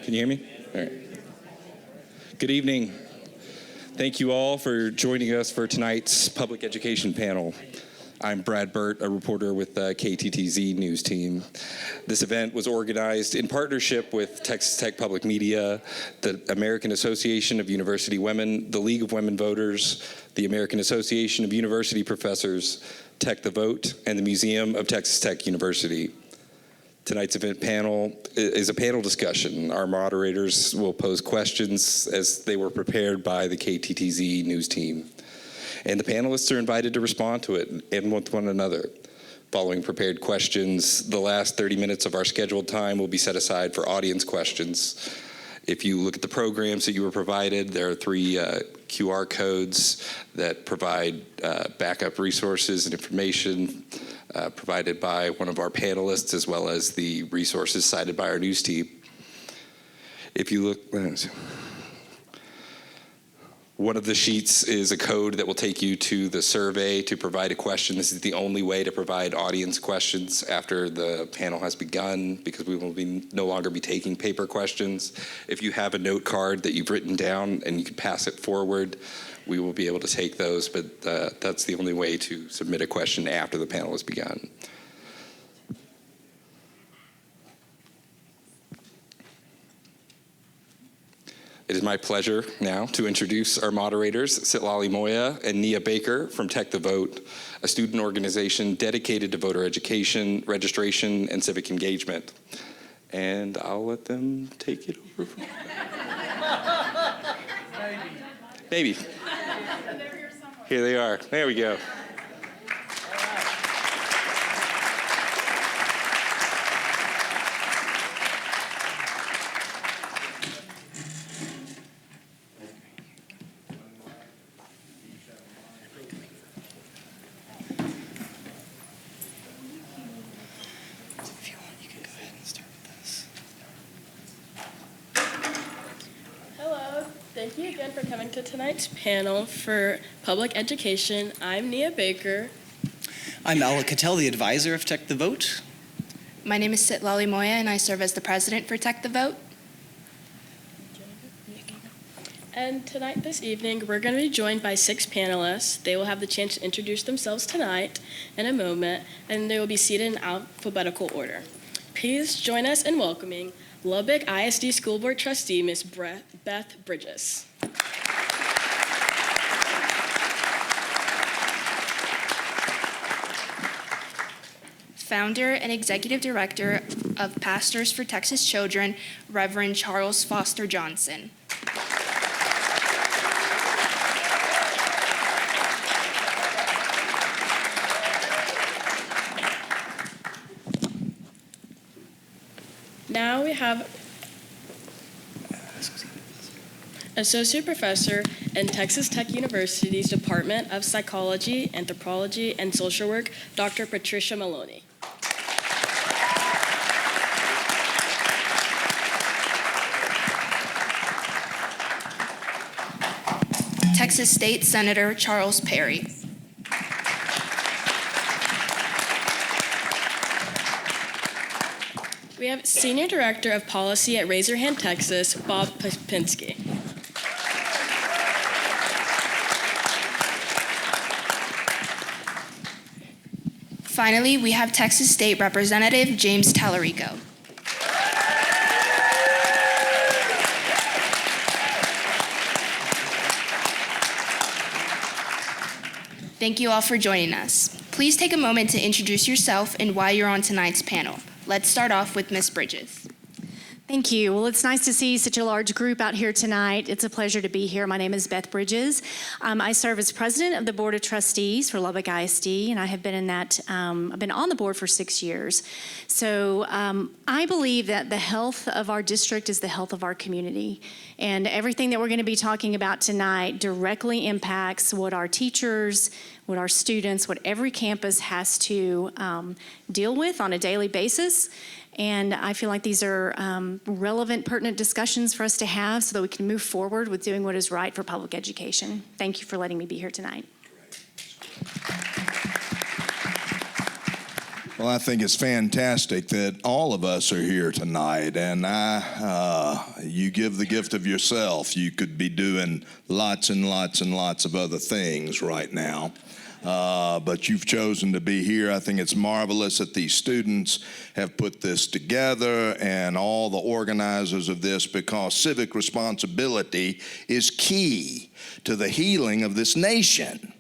Can you hear me? All right. Good evening. Thank you all for joining us for tonight's public education panel. I'm Brad Burt, a reporter with the KTTZ News Team. This event was organized in partnership with Texas Tech Public Media, the American Association of University Women, the League of Women Voters, the American Association of University Professors, Tech the Vote, and the Museum of Texas Tech University. Tonight's event panel is a panel discussion. Our moderators will pose questions as they were prepared by the KTTZ News Team. And the panelists are invited to respond to it and with one another. Following prepared questions, the last 30 minutes of our scheduled time will be set aside for audience questions. If you look at the programs that you were provided, there are 3 QR codes that provide backup resources and information provided by one of our panelists, as well as the resources cited by our news team. If you look, one of the sheets is a code that will take you to the survey to provide a question. This is the only way to provide audience questions after the panel has begun, because we will no longer be taking paper questions. If you have a note card that you've written down and you can pass it forward, we will be able to take those, but that's the only way to submit a question after the panel has begun. It is my pleasure now to introduce our moderators, Sitlali Moya and Nia Baker from Tech the Vote, a student organization dedicated to voter education, registration, and civic engagement. And I'll let them take it over. Maybe. Here they are. There we go. Thank you again for coming to tonight's panel for public education. I'm Nia Baker. I'm Ala Cattell, the advisor of Tech the Vote. My name is Sitlali Moya, and I serve as the president for Tech the Vote. And this evening, we're going to be joined by 6 panelists. They will have the chance to introduce themselves tonight in a moment, and they will be seated in alphabetical order. Please join us in welcoming Lubbock ISD School Board Trustee, Ms. Beth Bridges. Founder and executive director of Pastors for Texas Children, Reverend Charles Foster Johnson. Now we have Associate Professor in Texas Tech University's Department of Psychology, Anthropology, and Social Work, Dr. Patricia Maloney. Texas State Senator Charles Perry. We have Senior Director of Policy at Raise Your Hand Texas, Bob Popinski. Finally, we have Texas State Representative James Tallarico. Thank you all for joining us. Please take a moment to introduce yourself and why you're on tonight's panel. Let's start off with Ms. Bridges. Thank you. Well, it's nice to see such a large group out here tonight. It's a pleasure to be here. My name is Beth Bridges. I serve as president of the Board of Trustees for Lubbock ISD, and I have been in that. I've been on the board for 6 years. So I believe that the health of our district is the health of our community, and everything that we're going to be talking about tonight directly impacts what our teachers, what our students, what every campus has to deal with on a daily basis. And I feel like these are relevant, pertinent discussions for us to have so that we can move forward with doing what is right for public education. Thank you for letting me be here tonight. Well, I think it's fantastic that all of us are here tonight, and you give the gift of yourself. You could be doing lots and lots and lots of other things right now, but you've chosen to be here. I think it's marvelous that these students have put this together and all the organizers of this, because civic responsibility is key to the healing of this nation.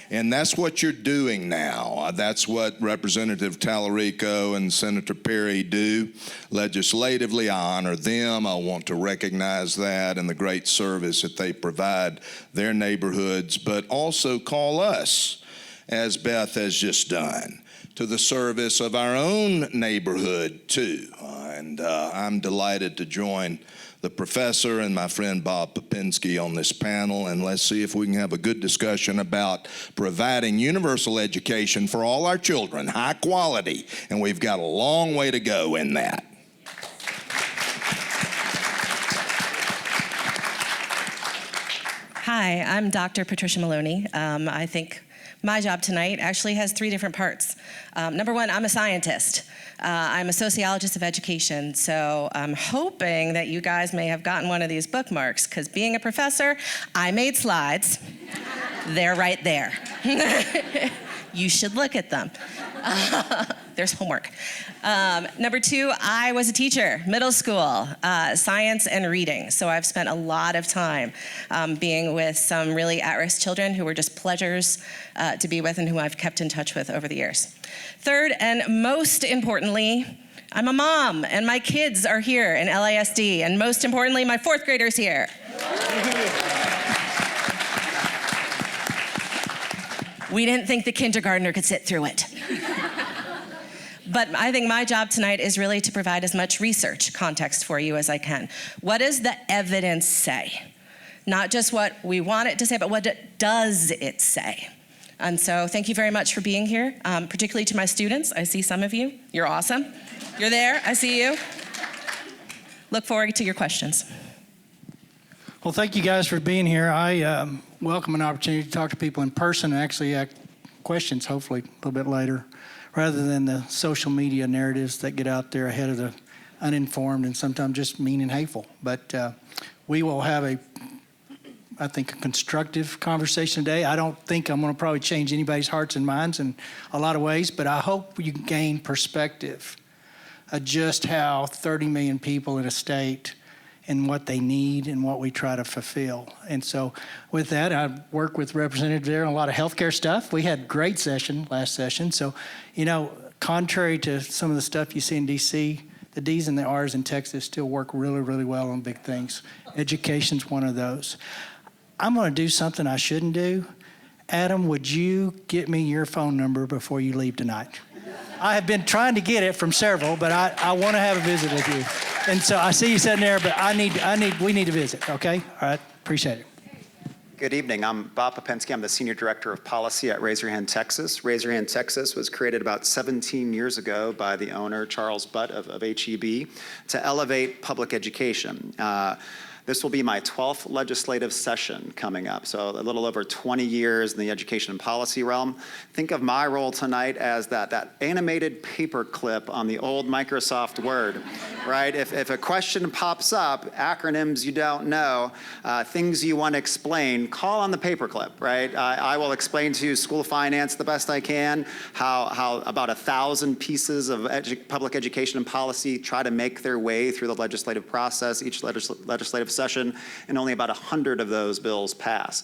And that's what you're doing now. That's what Representative Tallarico and Senator Perry do legislatively. I honor them. I want to recognize that and the great service that they provide their neighborhoods, but also call us, as Beth has just done, to the service of our own neighborhood too. And I'm delighted to join the professor and my friend Bob Popinski on this panel, and let's see if we can have a good discussion about providing universal education for all our children, high quality, and we've got a long way to go in that. Hi, I'm Dr. Patricia Maloney. I think my job tonight actually has three different parts. Number one, I'm a scientist. I'm a sociologist of education, so I'm hoping that you guys may have gotten one of these bookmarks, because being a professor, I made slides. They're right there. You should look at them. There's homework. Number two, I was a teacher, middle school, science and reading. So I've spent a lot of time being with some really at-risk children who were just pleasures to be with and who I've kept in touch with over the years. Third, and most importantly, I'm a mom, and my kids are here in LASD, and most importantly, my fourth grader's here. We didn't think the kindergartner could sit through it. But I think my job tonight is really to provide as much research context for you as I can. What does the evidence say? Not just what we want it to say, but what does it say? And so thank you very much for being here, particularly to my students. I see some of you. You're awesome. You're there. I see you. Look forward to your questions. Well, thank you guys for being here. I welcome an opportunity to talk to people in person and actually ask questions, hopefully, a little bit later, rather than the social media narratives that get out there ahead of the uninformed and sometimes just mean and hateful. But we will have I think, a constructive conversation today. I don't think I'm going to probably change anybody's hearts and minds in a lot of ways, but I hope you gain perspective of just how 30 million people in a state and what they need and what we try to fulfill. And so with that, I work with representatives there on a lot of healthcare stuff. We had a great session last session. So, contrary to some of the stuff you see in DC, the D's and the R's in Texas still work really, really well on big things. Education's one of those. I'm going to do something I shouldn't do. Adam, would you get me your phone number before you leave tonight? I have been trying to get it from several, but I want to have a visit with you. And so I see you sitting there, but we need to visit, okay? All right, appreciate it. Good evening. I'm Bob Popinski. I'm the Senior Director of Policy at Raise Your Hand Texas. Raise Your Hand Texas was created about 17 years ago by the owner, Charles Butt of HEB, to elevate public education. This will be my 12th legislative session coming up, so a little over 20 years in the education and policy realm. Think of my role tonight as that animated paperclip on the old Microsoft Word, right? If a question pops up, acronyms you don't know, things you want to explain, call on the paperclip, right? I will explain to you school finance the best I can, how about 1,000 pieces of public education and policy try to make their way through the legislative process, each legislative session, and only about 100 of those bills pass.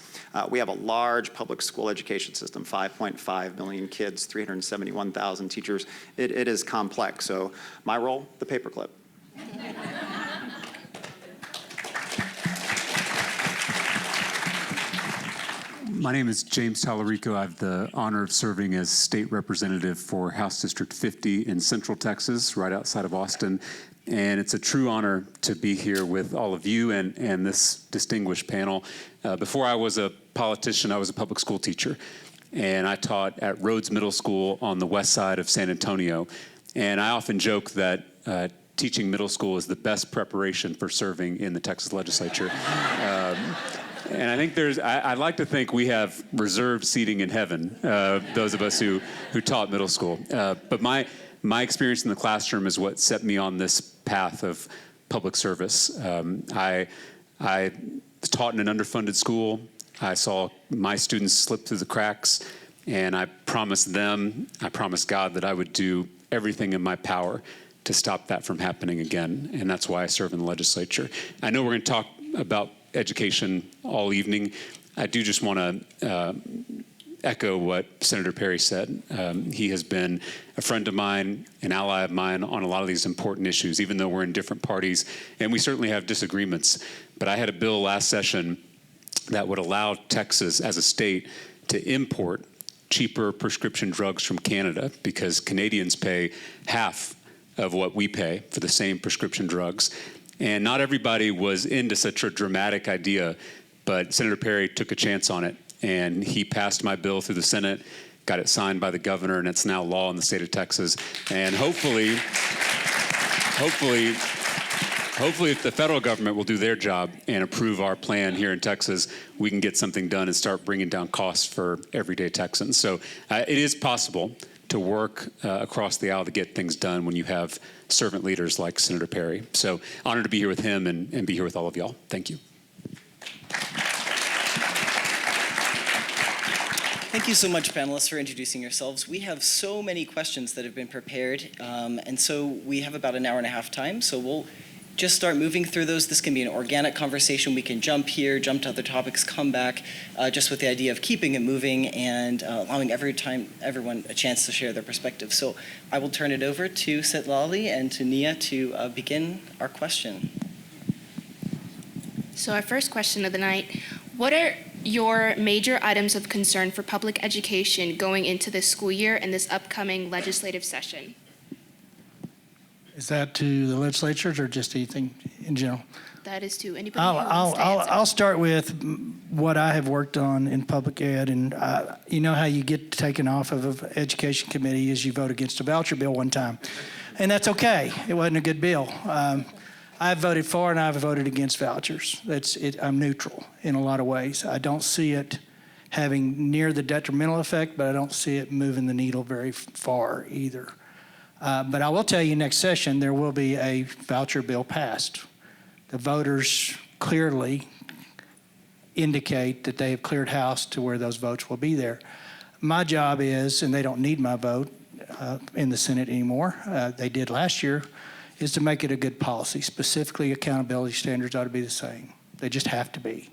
We have a large public school education system, 5.5 million kids, 371,000 teachers. It is complex. So my role, the paperclip. My name is James Tallarico. I have the honor of serving as state representative for House District 50 in Central Texas, right outside of Austin. And it's a true honor to be here with all of you and this distinguished panel. Before I was a politician, I was a public school teacher. And I taught at Rhodes Middle School on the west side of San Antonio. And I often joke that teaching middle school is the best preparation for serving in the Texas legislature. And I think I'd like to think we have reserved seating in heaven, those of us who taught middle school. But my my experience in the classroom is what set me on this path of public service. I taught in an underfunded school. I saw my students slip through the cracks, and I promised them, I promised God that I would do everything in my power to stop that from happening again, and that's why I serve in the legislature. I know we're going to talk about education all evening. I do just want to echo what Senator Perry said. He has been a friend of mine, an ally of mine on a lot of these important issues, even though we're in different parties, and we certainly have disagreements. But I had a bill last session that would allow Texas as a state to import cheaper prescription drugs from Canada, because Canadians pay half of what we pay for the same prescription drugs. And not everybody was into such a dramatic idea, but Senator Perry took a chance on it, and he passed my bill through the Senate, got it signed by the governor, and it's now law in the state of Texas. And hopefully, if the federal government will do their job and approve our plan here in Texas, we can get something done and start bringing down costs for everyday Texans. So it is possible to work across the aisle to get things done when you have servant leaders like Senator Perry. So honored to be here with him and be here with all of y'all. Thank you. Thank you so much, panelists, for introducing yourselves. We have so many questions that have been prepared, and so we have about an hour and a half time, so we'll just start moving through those. This can be an organic conversation. We can jump here, jump to other topics, come back, just with the idea of keeping it moving and allowing everyone a chance to share their perspective. So I will turn it over to Setlali and to Nia to begin our question. So our first question of the night, what are your major items of concern for public education going into this school year and this upcoming legislative session? Is that to the legislatures or just anything in general? That is to anybody who wants to answer. I'll start with what I have worked on in public ed, and you know how you get taken off of an education committee is you vote against a voucher bill one time, and that's okay. It wasn't a good bill. I've voted for and I've voted against vouchers. I'm neutral in a lot of ways. I don't see it having near the detrimental effect, but I don't see it moving the needle very far either. But I will tell you, next session, there will be a voucher bill passed. The voters clearly indicate that they have cleared house to where those votes will be there. My job is, and they don't need my vote in the Senate anymore, they did last year, is to make it a good policy. Specifically, accountability standards ought to be the same. They just have to be.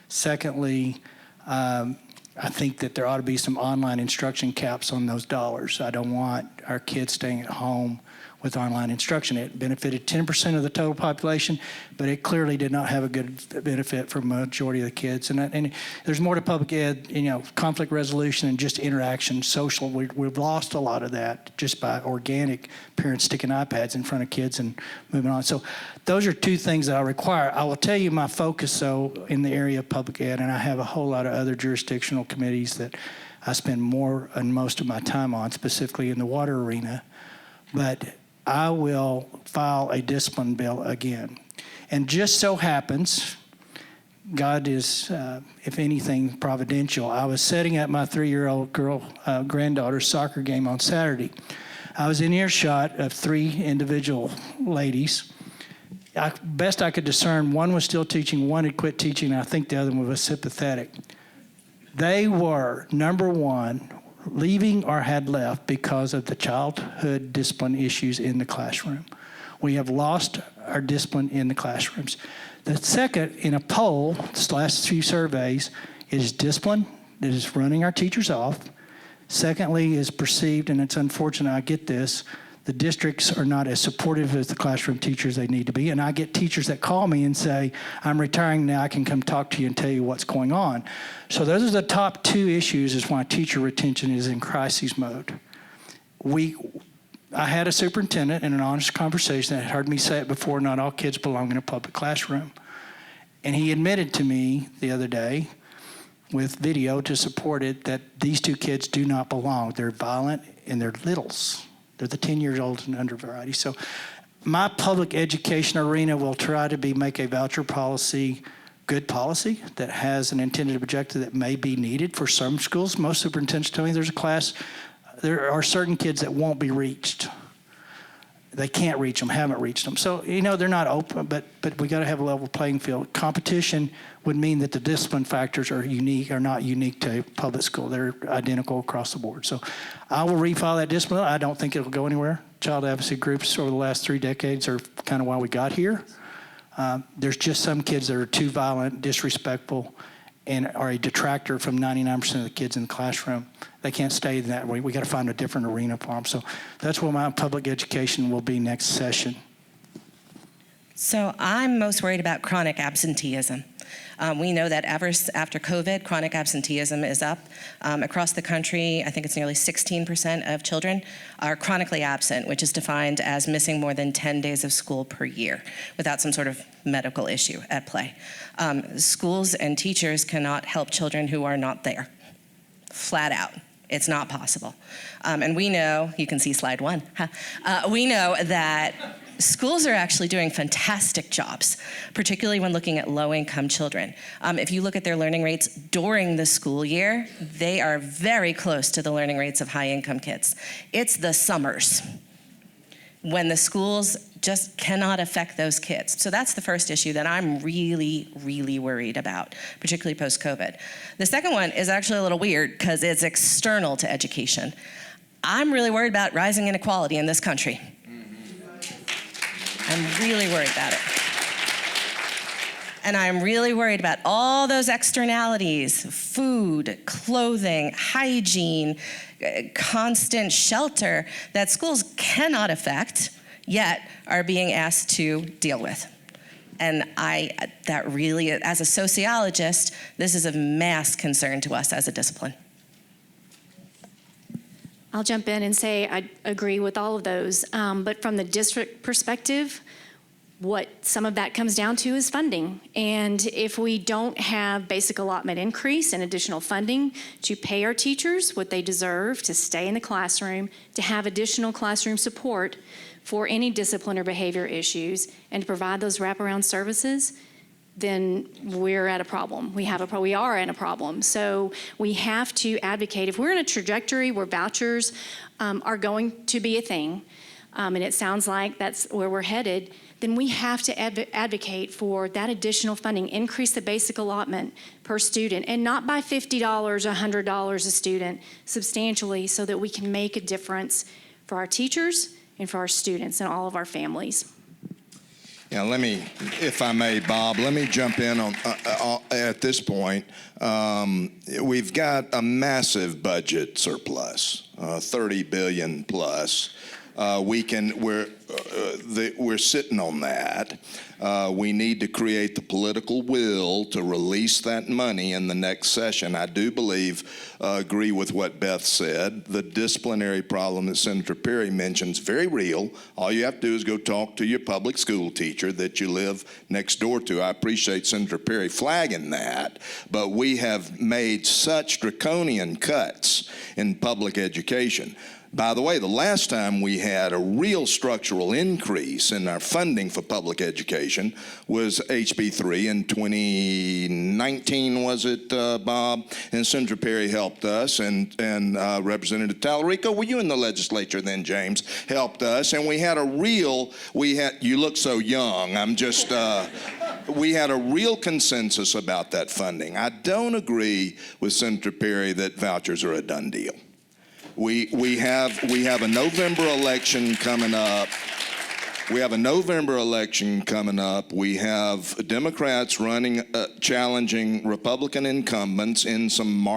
Secondly, I think that there ought to be some online instruction caps on those dollars. I don't want our kids staying at home with online instruction. It benefited 10% of the total population, but it clearly did not have a good benefit for a majority of the kids. And there's more to public ed, conflict resolution and just interaction, social. We've lost a lot of that just by organic parents sticking iPads in front of kids and moving on. So those are two things that I require. I will tell you my focus, though, in the area of public ed, and I have a whole lot of other jurisdictional committees that I spend more and most of my time on, specifically in the water arena. But I will file a discipline bill again. And just so happens, God is, if anything, providential. I was setting up my 3-year-old granddaughter's soccer game on Saturday. I was in earshot of 3 individual ladies. Best I could discern, one was still teaching, one had quit teaching, and I think the other one was sympathetic. They were, number one, leaving or had left because of the childhood discipline issues in the classroom. We have lost our discipline in the classrooms. The second, in a poll, this last few surveys, is discipline that is running our teachers off. Secondly, is perceived, and it's unfortunate I get this, the districts are not as supportive as the classroom teachers they need to be. And I get teachers that call me and say, I'm retiring now, I can come talk to you and tell you what's going on. So those are the top 2 issues is why teacher retention is in crisis mode. I had a superintendent in an honest conversation that had heard me say it before, not all kids belong in a public classroom. And he admitted to me the other day with video to support it that these 2 kids do not belong. They're violent and they're littles. They're the 10 years old and under variety. So my public education arena will try to make a voucher policy good policy that has an intended objective that may be needed for some schools. Most superintendents tell me there are certain kids that won't be reached they can't reach them, haven't reached them. So, they're not open, but we got to have a level playing field. Competition would mean that the discipline factors are not unique to public school. They're identical across the board. So I will refile that discipline. I don't think it'll go anywhere. Child advocacy groups over the last 3 decades are kind of why we got here. There's just some kids that are too violent, disrespectful, and are a detractor from 99% of the kids in the classroom. They can't stay that way. We got to find a different arena for them. So that's where my public education will be next session. So I'm most worried about chronic absenteeism. We know that ever after COVID, chronic absenteeism is up. Across the country, I think it's nearly 16% of children are chronically absent, which is defined as missing more than 10 days of school per year without some sort of medical issue at play. Schools and teachers cannot help children who are not there, flat out. It's not possible. And we know, you can see slide 1, we know that schools are actually doing fantastic jobs, particularly when looking at low-income children. If you look at their learning rates during the school year, they are very close to the learning rates of high-income kids. It's the summers when the schools just cannot affect those kids. So that's the first issue that I'm really, really worried about, particularly post-COVID. The second one is actually a little weird because it's external to education. I'm really worried about rising inequality in this country. I'm really worried about it. And I'm really worried about all those externalities: food, clothing, hygiene, constant shelter that schools cannot affect, yet are being asked to deal with. And that really, as a sociologist, this is of mass concern to us as a discipline. I'll jump in and say I agree with all of those. But from the district perspective, what some of that comes down to is funding. And if we don't have basic allotment increase and additional funding to pay our teachers what they deserve to stay in the classroom, to have additional classroom support for any discipline or behavior issues, and to provide those wraparound services, then we're at a problem. We are in a problem. So we have to advocate. If we're in a trajectory where vouchers are going to be a thing, and it sounds like that's where we're headed, then we have to advocate for that additional funding, increase the basic allotment per student, and not by $50, $100 a student, substantially, so that we can make a difference for our teachers and for our students and all of our families. Yeah, if I may, Bob, let me jump in on at this point. We've got a massive budget surplus, 30 billion plus. We're sitting on that. We need to create the political will to release that money in the next session. I do agree with what Beth said. The disciplinary problem that Senator Perry mentions, very real. All you have to do is go talk to your public school teacher that you live next door to. I appreciate Senator Perry flagging that, but we have made such draconian cuts in public education. By the way, the last time we had a real structural increase in our funding for public education was HB 3 in 2019, was it, Bob? And Senator Perry helped us, and Representative Tallarico, were you in the legislature then, James? Helped us, and you look so young, we had a real consensus about that funding. I don't agree with Senator Perry that vouchers are a done deal. We have a November election coming up. We have Democrats challenging Republican incumbents in some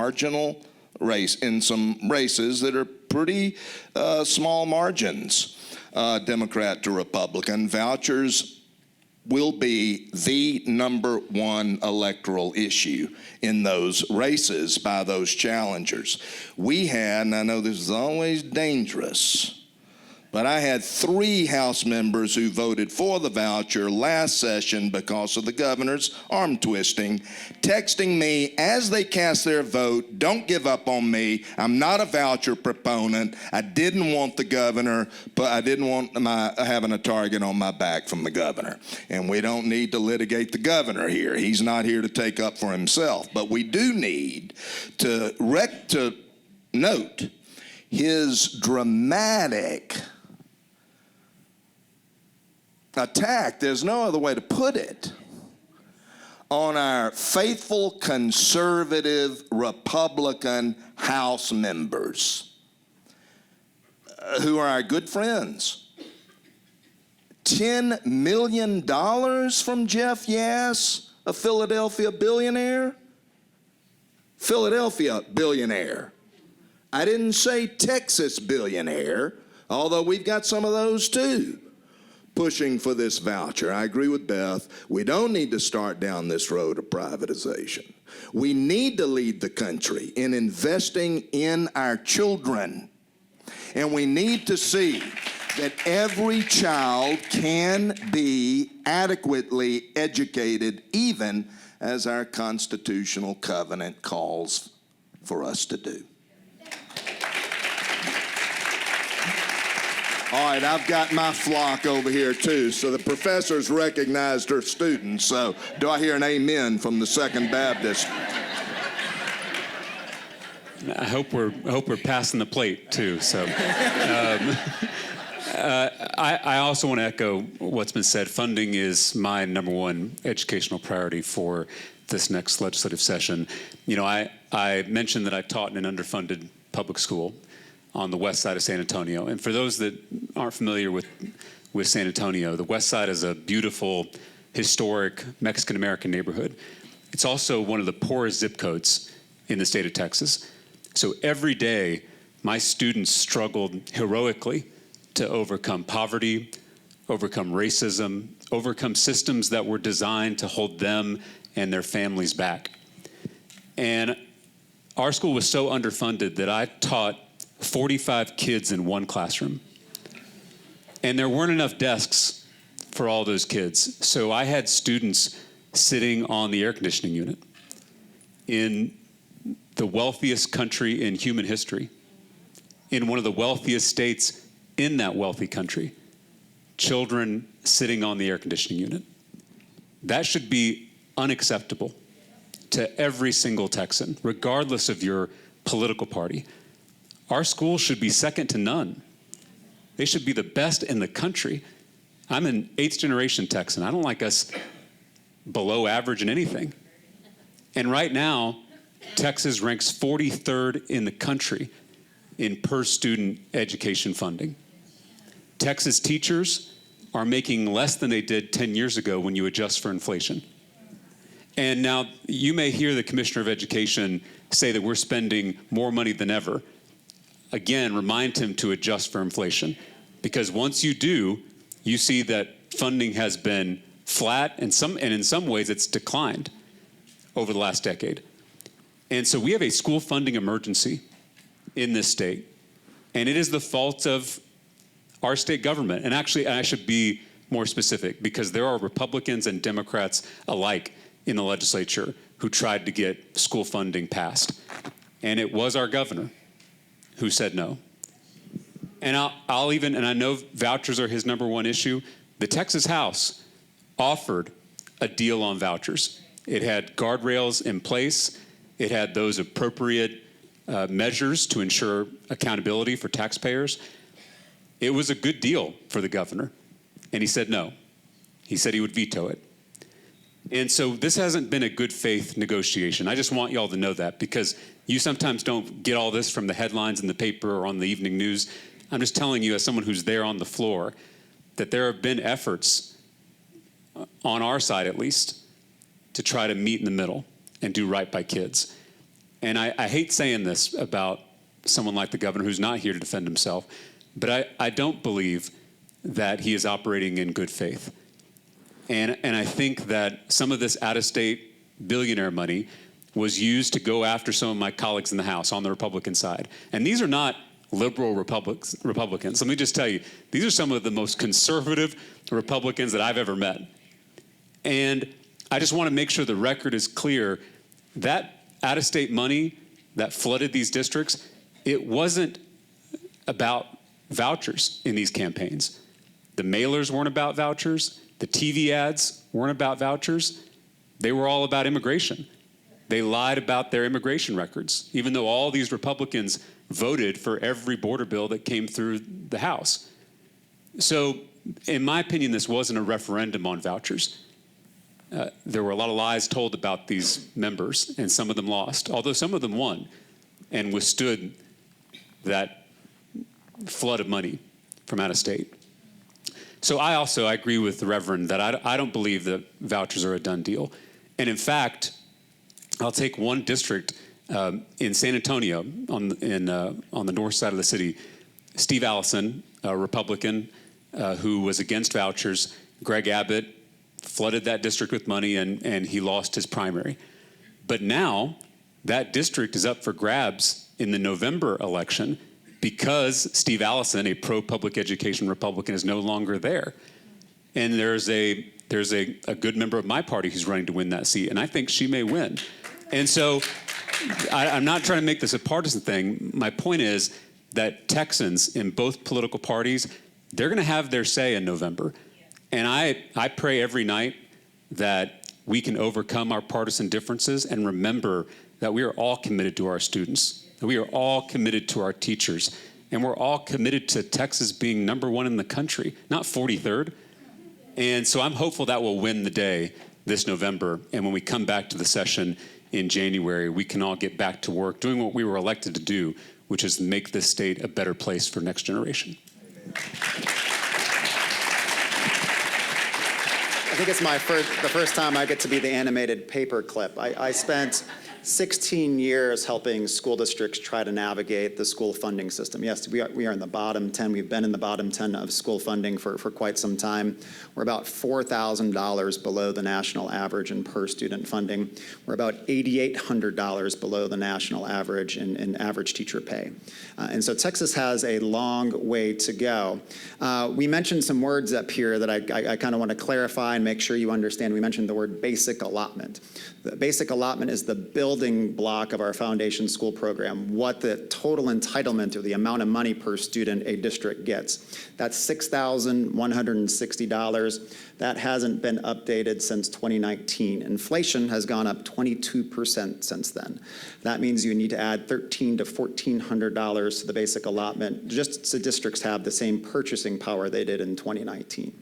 races that are pretty small margins, Democrat to Republican. Vouchers will be the number one electoral issue in those races by those challengers. We had, and I know this is always dangerous, but I had 3 House members who voted for the voucher last session because of the governor's arm twisting, texting me as they cast their vote, "Don't give up on me. I'm not a voucher proponent. I didn't want the governor, but I didn't want having a target on my back from the governor." And we don't need to litigate the governor here. He's not here to take up for himself. But we do need to note his dramatic attack, there's no other way to put it, on our faithful conservative Republican House members who are our good friends. $10 million from Jeff Yass, a Philadelphia billionaire? Philadelphia billionaire. I didn't say Texas billionaire, although we've got some of those too, pushing for this voucher. I agree with Beth. We don't need to start down this road of privatization. We need to lead the country in investing in our children. And we need to see that every child can be adequately educated, even as our constitutional covenant calls for us to do. All right, I've got my flock over here too, so the professors recognized her students, so do I hear an amen from the Second Baptist? I hope we're passing the plate too. So, I also want to echo what's been said. Funding is my number one educational priority for this next legislative session. You know, I mentioned that I taught in an underfunded public school on the west side of San Antonio. And for those that aren't familiar with San Antonio, the west side is a beautiful, historic Mexican-American neighborhood. It's also one of the poorest zip codes in the state of Texas. So every day, my students struggled heroically to overcome poverty, overcome racism, overcome systems that were designed to hold them and their families back. And our school was so underfunded that I taught 45 kids in one classroom. And there weren't enough desks for all those kids. So I had students sitting on the air conditioning unit in the wealthiest country in human history, in one of the wealthiest states in that wealthy country, children sitting on the air conditioning unit. That should be unacceptable to every single Texan, regardless of your political party. Our schools should be second to none. They should be the best in the country. I'm an 8th generation Texan. I don't like us below average in anything. And right now, Texas ranks 43rd in the country in per student education funding. Texas teachers are making less than they did 10 years ago when you adjust for inflation. And now you may hear the Commissioner of Education say that we're spending more money than ever. Again, remind him to adjust for inflation, because once you do, you see that funding has been flat and in some ways it's declined over the last decade. And so we have a school funding emergency in this state, and it is the fault of our state government. And actually, I should be more specific, because there are Republicans and Democrats alike in the legislature who tried to get school funding passed. And it was our governor who said no. And and I know vouchers are his number one issue. The Texas House offered a deal on vouchers. It had guardrails in place. It had those appropriate measures to ensure accountability for taxpayers. It was a good deal for the governor, and he said no. He said he would veto it. And so this hasn't been a good faith negotiation. I just want y'all to know that, because you sometimes don't get all this from the headlines in the paper or on the evening news. I'm just telling you, as someone who's there on the floor, that there have been efforts, on our side at least, to try to meet in the middle and do right by kids. And I hate saying this about someone like the governor who's not here to defend himself, but I don't believe that he is operating in good faith. And I think that some of this out-of-state billionaire money was used to go after some of my colleagues in the House on the Republican side. And these are not liberal Republicans. Let me just tell you, these are some of the most conservative Republicans that I've ever met. And I just want to make sure the record is clear. That out-of-state money that flooded these districts, it wasn't about vouchers in these campaigns. The mailers weren't about vouchers. The TV ads weren't about vouchers. They were all about immigration. They lied about their immigration records, even though all these Republicans voted for every border bill that came through the House. So, in my opinion, this wasn't a referendum on vouchers. There were a lot of lies told about these members, and some of them lost, although some of them won and withstood that flood of money from out of state. So I agree with the Reverend that I don't believe that vouchers are a done deal. And in fact, I'll take one district in San Antonio on the north side of the city. Steve Allison, a Republican who was against vouchers, Greg Abbott flooded that district with money and he lost his primary. But now that district is up for grabs in the November election because Steve Allison, a pro-public education Republican, is no longer there. And there's a good member of my party who's running to win that seat, and I think she may win. And so I'm not trying to make this a partisan thing. My point is that Texans in both political parties, they're going to have their say in November. And I pray every night that we can overcome our partisan differences and remember that we are all committed to our students, that we are all committed to our teachers, and we're all committed to Texas being #1 in the country, not 43rd. And so I'm hopeful that will win the day this November. And when we come back to the session in January, we can all get back to work doing what we were elected to do, which is make this state a better place for next generation. I think it's the first time I get to be the animated paper clip. I spent 16 years helping school districts try to navigate the school funding system. Yes, we are in the bottom 10. We've been in the bottom 10 of school funding for quite some time. We're about $4,000 below the national average in per student funding. We're about $8,800 below the national average in average teacher pay. And so Texas has a long way to go. We mentioned some words up here that I kind of want to clarify and make sure you understand. We mentioned the word basic allotment. The basic allotment is the building block of our foundation school program, what the total entitlement or the amount of money per student a district gets. That's $6,160. That hasn't been updated since 2019. Inflation has gone up 22% since then. That means you need to add $1,300 to $1,400 to the basic allotment just so districts have the same purchasing power they did in 2019.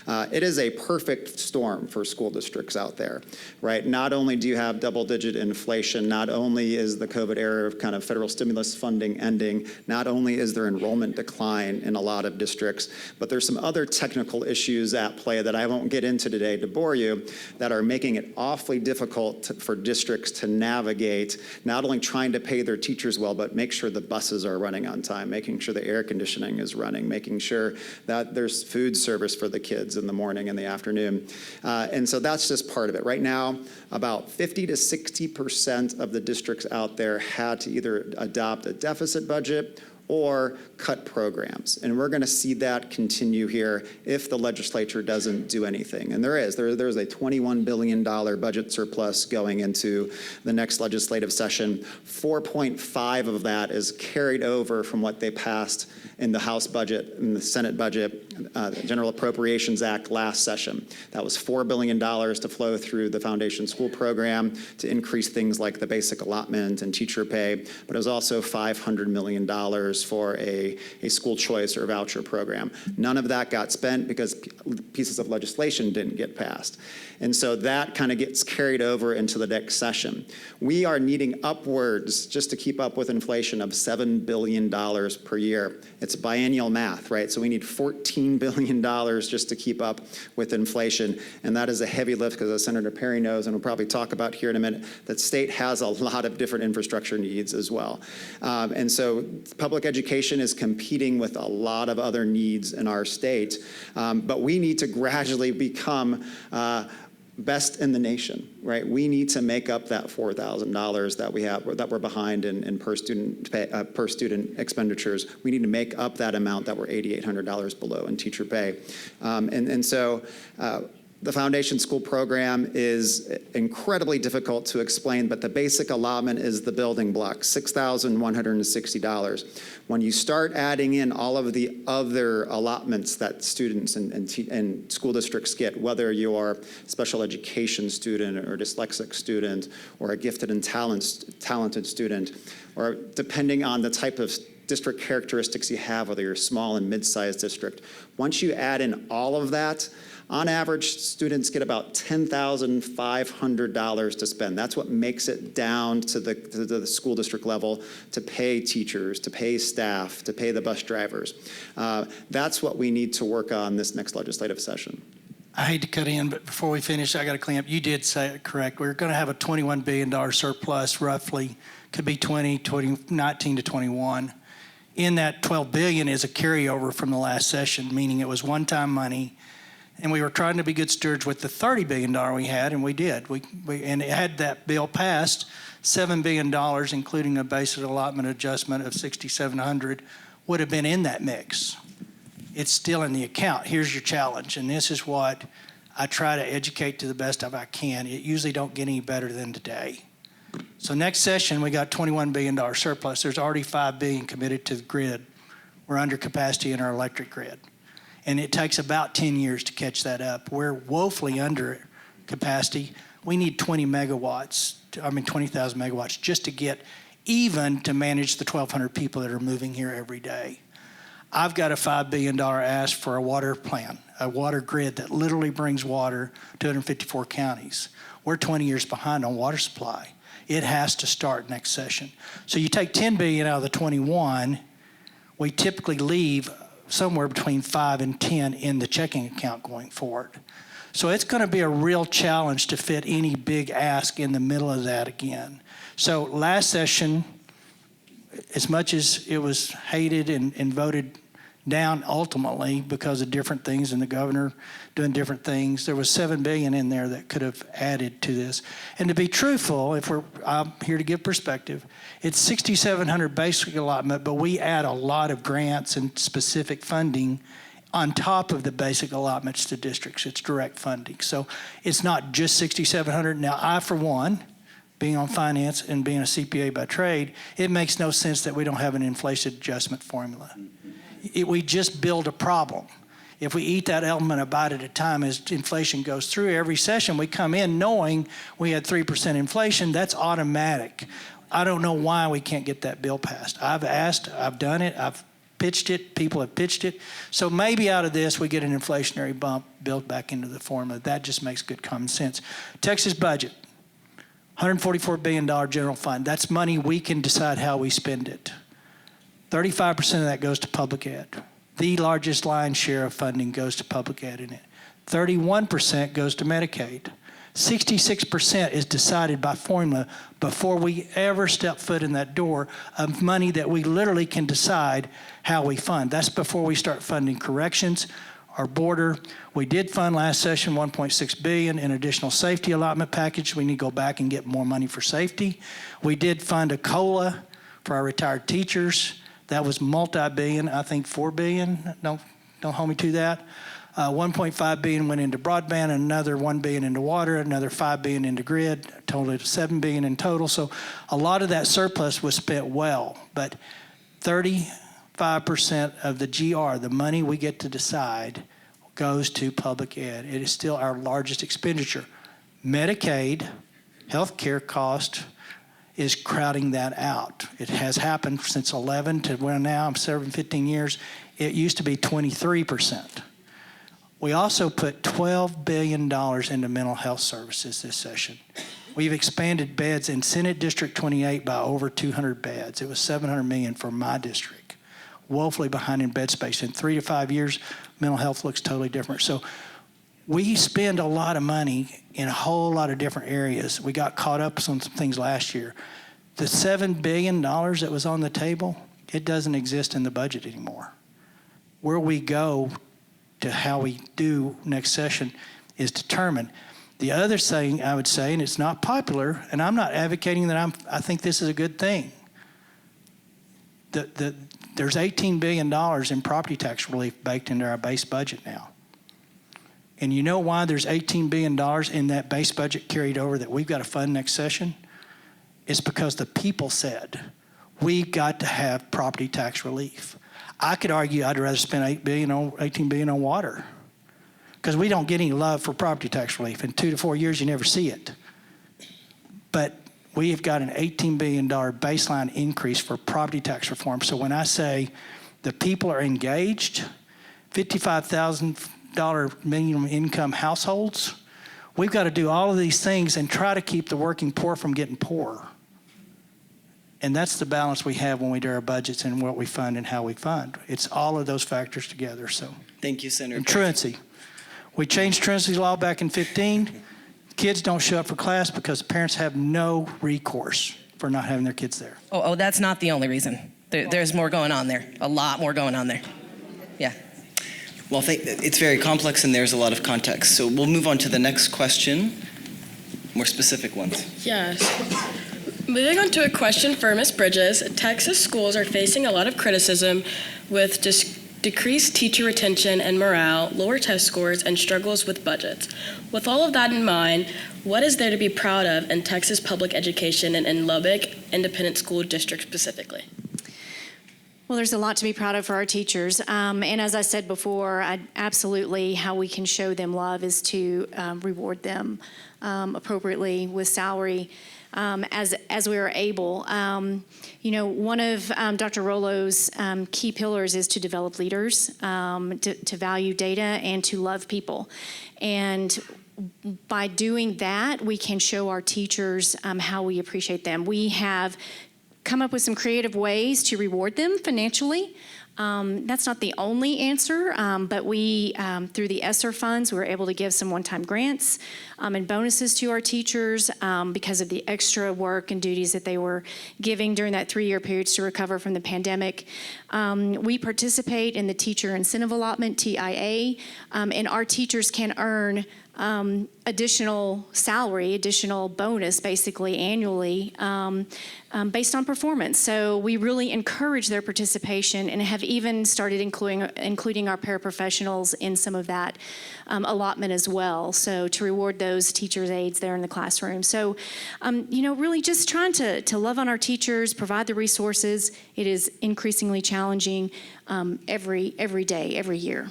It is a perfect storm for school districts out there, right? Not only do you have double-digit inflation, not only is the COVID era of kind of federal stimulus funding ending, not only is there enrollment decline in a lot of districts, but there's some other technical issues at play that I won't get into today to bore you that are making it awfully difficult for districts to navigate, not only trying to pay their teachers well, but make sure the buses are running on time, making sure the air conditioning is running, making sure that there's food service for the kids in the morning and the afternoon. And so that's just part of it. Right now, about 50 to 60% of the districts out there had to either adopt a deficit budget or cut programs. And we're going to see that continue here if the legislature doesn't do anything. And there's a $21 billion budget surplus going into the next legislative session. 4.5 of that is carried over from what they passed in the House budget, in the Senate budget, the General Appropriations Act last session. That was $4 billion to flow through the foundation school program to increase things like the basic allotment and teacher pay, but it was also $500 million for a school choice or voucher program. None of that got spent because pieces of legislation didn't get passed. And so that kind of gets carried over into the next session. We are needing upwards, just to keep up with inflation, of $7 billion per year. It's biennial math, right? So we need $14 billion just to keep up with inflation. And that is a heavy lift because, as Senator Perry knows, and we'll probably talk about here in a minute, that state has a lot of different infrastructure needs as well. And so public education is competing with a lot of other needs in our state. But we need to gradually become best in the nation, right? We need to make up that $4,000 that we're behind in per student expenditures. We need to make up that amount that we're $8,800 below in teacher pay. And so the foundation school program is incredibly difficult to explain, but the basic allotment is the building block, $6,160. When you start adding in all of the other allotments that students and school districts get, whether you are a special education student or a dyslexic student or a gifted and talented student, or depending on the type of district characteristics you have, whether you're a small and mid-sized district. Once you add in all of that, on average, students get about $10,500 to spend. That's what makes it down to the school district level to pay teachers, to pay staff, to pay the bus drivers. That's what we need to work on this next legislative session. I hate to cut in, but before we finish, I got to clean up. You did say it correct. We're going to have a $21 billion surplus, roughly. Could be 19 to 21. In that $12 billion is a carryover from the last session, meaning it was one-time money. And we were trying to be good stewards with the $30 billion we had, and we did. And had that bill passed, $7 billion, including a basic allotment adjustment of $6,700, would have been in that mix. It's still in the account. Here's your challenge, and this is what I try to educate to the best of I can. It usually don't get any better than today. So next session, we got $21 billion surplus. There's already $5 billion committed to the grid. We're under capacity in our electric grid. And it takes about 10 years to catch that up. We're woefully under capacity. We need 20,000 megawatts just to get even to manage the 1,200 people that are moving here every day. I've got a $5 billion ask for a water plan, a water grid that literally brings water to 254 counties. We're 20 years behind on water supply. It has to start next session. So you take 10 billion out of the 21, we typically leave somewhere between 5 and 10 in the checking account going forward. So it's going to be a real challenge to fit any big ask in the middle of that again. So last session, as much as it was hated and voted down ultimately because of different things and the governor doing different things, there was $7 billion in there that could have added to this. And to be truthful, I'm here to give perspective, it's $6,700 basic allotment, but we add a lot of grants and specific funding on top of the basic allotments to districts. It's direct funding. So it's not just $6,700. Now, I, for one, being on finance and being a CPA by trade, it makes no sense that we don't have an inflation adjustment formula. We just build a problem. If we eat that element a bite at a time as inflation goes through, every session we come in knowing we had 3% inflation, that's automatic. I don't know why we can't get that bill passed. I've asked, I've done it, I've pitched it, people have pitched it. So maybe out of this we get an inflationary bump built back into the formula. That just makes good common sense. Texas budget, $144 billion general fund. That's money we can decide how we spend it. 35% of that goes to public ed. The largest lion's share of funding goes to public ed in it. 31% goes to Medicaid. 66% is decided by formula before we ever step foot in that door of money that we literally can decide how we fund. That's before we start funding corrections, our border. We did fund last session $1.6 billion in additional safety allotment package. We need to go back and get more money for safety. We did fund a COLA for our retired teachers. That was multi-billion, I think $4 billion. Don't hold me to that. 1.5 billion went into broadband, another 1 billion into water, another 5 billion into grid, total of 7 billion in total. So a lot of that surplus was spent well, but 35% of the GR, the money we get to decide, goes to public ed. It is still our largest expenditure. Medicaid, healthcare cost, is crowding that out. It has happened since 11 to where now I'm serving 15 years. It used to be 23%. We also put $12 billion into mental health services this session. We've expanded beds in Senate District 28 by over 200 beds. It was $700 million for my district. Woefully behind in bed space. In 3 to 5 years, mental health looks totally different. So we spend a lot of money in a whole lot of different areas. We got caught up on some things last year. The $7 billion that was on the table, it doesn't exist in the budget anymore. Where we go to how we do next session is determined. The other thing I would say, and it's not popular, and I'm not advocating that I think this is a good thing. There's $18 billion in property tax relief baked into our base budget now. And you know why there's $18 billion in that base budget carried over that we've got to fund next session? It's because the people said, we've got to have property tax relief. I could argue I'd rather spend $18 billion on water because we don't get any love for property tax relief. In 2 to 4 years, you never see it. But we have got an $18 billion baseline increase for property tax reform. So when I say the people are engaged, $55,000 minimum income households, we've got to do all of these things and try to keep the working poor from getting poorer. And that's the balance we have when we do our budgets and what we fund and how we fund. It's all of those factors together. So, Thank you, Senator. and truancy. We changed truancy law back in 2015. Kids don't show up for class because parents have no recourse for not having their kids there. Oh, that's not the only reason. There's more going on there. A lot more going on there. Yeah. Well, it's very complex and there's a lot of context. So we'll move on to the next question, more specific ones. Yes. Moving on to a question for Ms. Bridges. Texas schools are facing a lot of criticism with decreased teacher retention and morale, lower test scores, and struggles with budgets. With all of that in mind, what is there to be proud of in Texas public education and in Lubbock Independent School District specifically? Well, there's a lot to be proud of for our teachers. And as I said before, absolutely how we can show them love is to reward them appropriately with salary as we are able. One of Dr. Rollo's key pillars is to develop leaders, to value data, and to love people. And by doing that, we can show our teachers how we appreciate them. We have come up with some creative ways to reward them financially. That's not the only answer, but we, through the ESSER funds, we were able to give some one-time grants and bonuses to our teachers because of the extra work and duties that they were giving during that 3-year period to recover from the pandemic. We participate in the Teacher Incentive Allotment, TIA, and our teachers can earn additional salary, additional bonus, basically annually, based on performance. So we really encourage their participation and have even started including our paraprofessionals in some of that allotment as well. So to reward those teachers' aides there in the classroom. So, really just trying to love on our teachers, provide the resources. It is increasingly challenging every day, every year.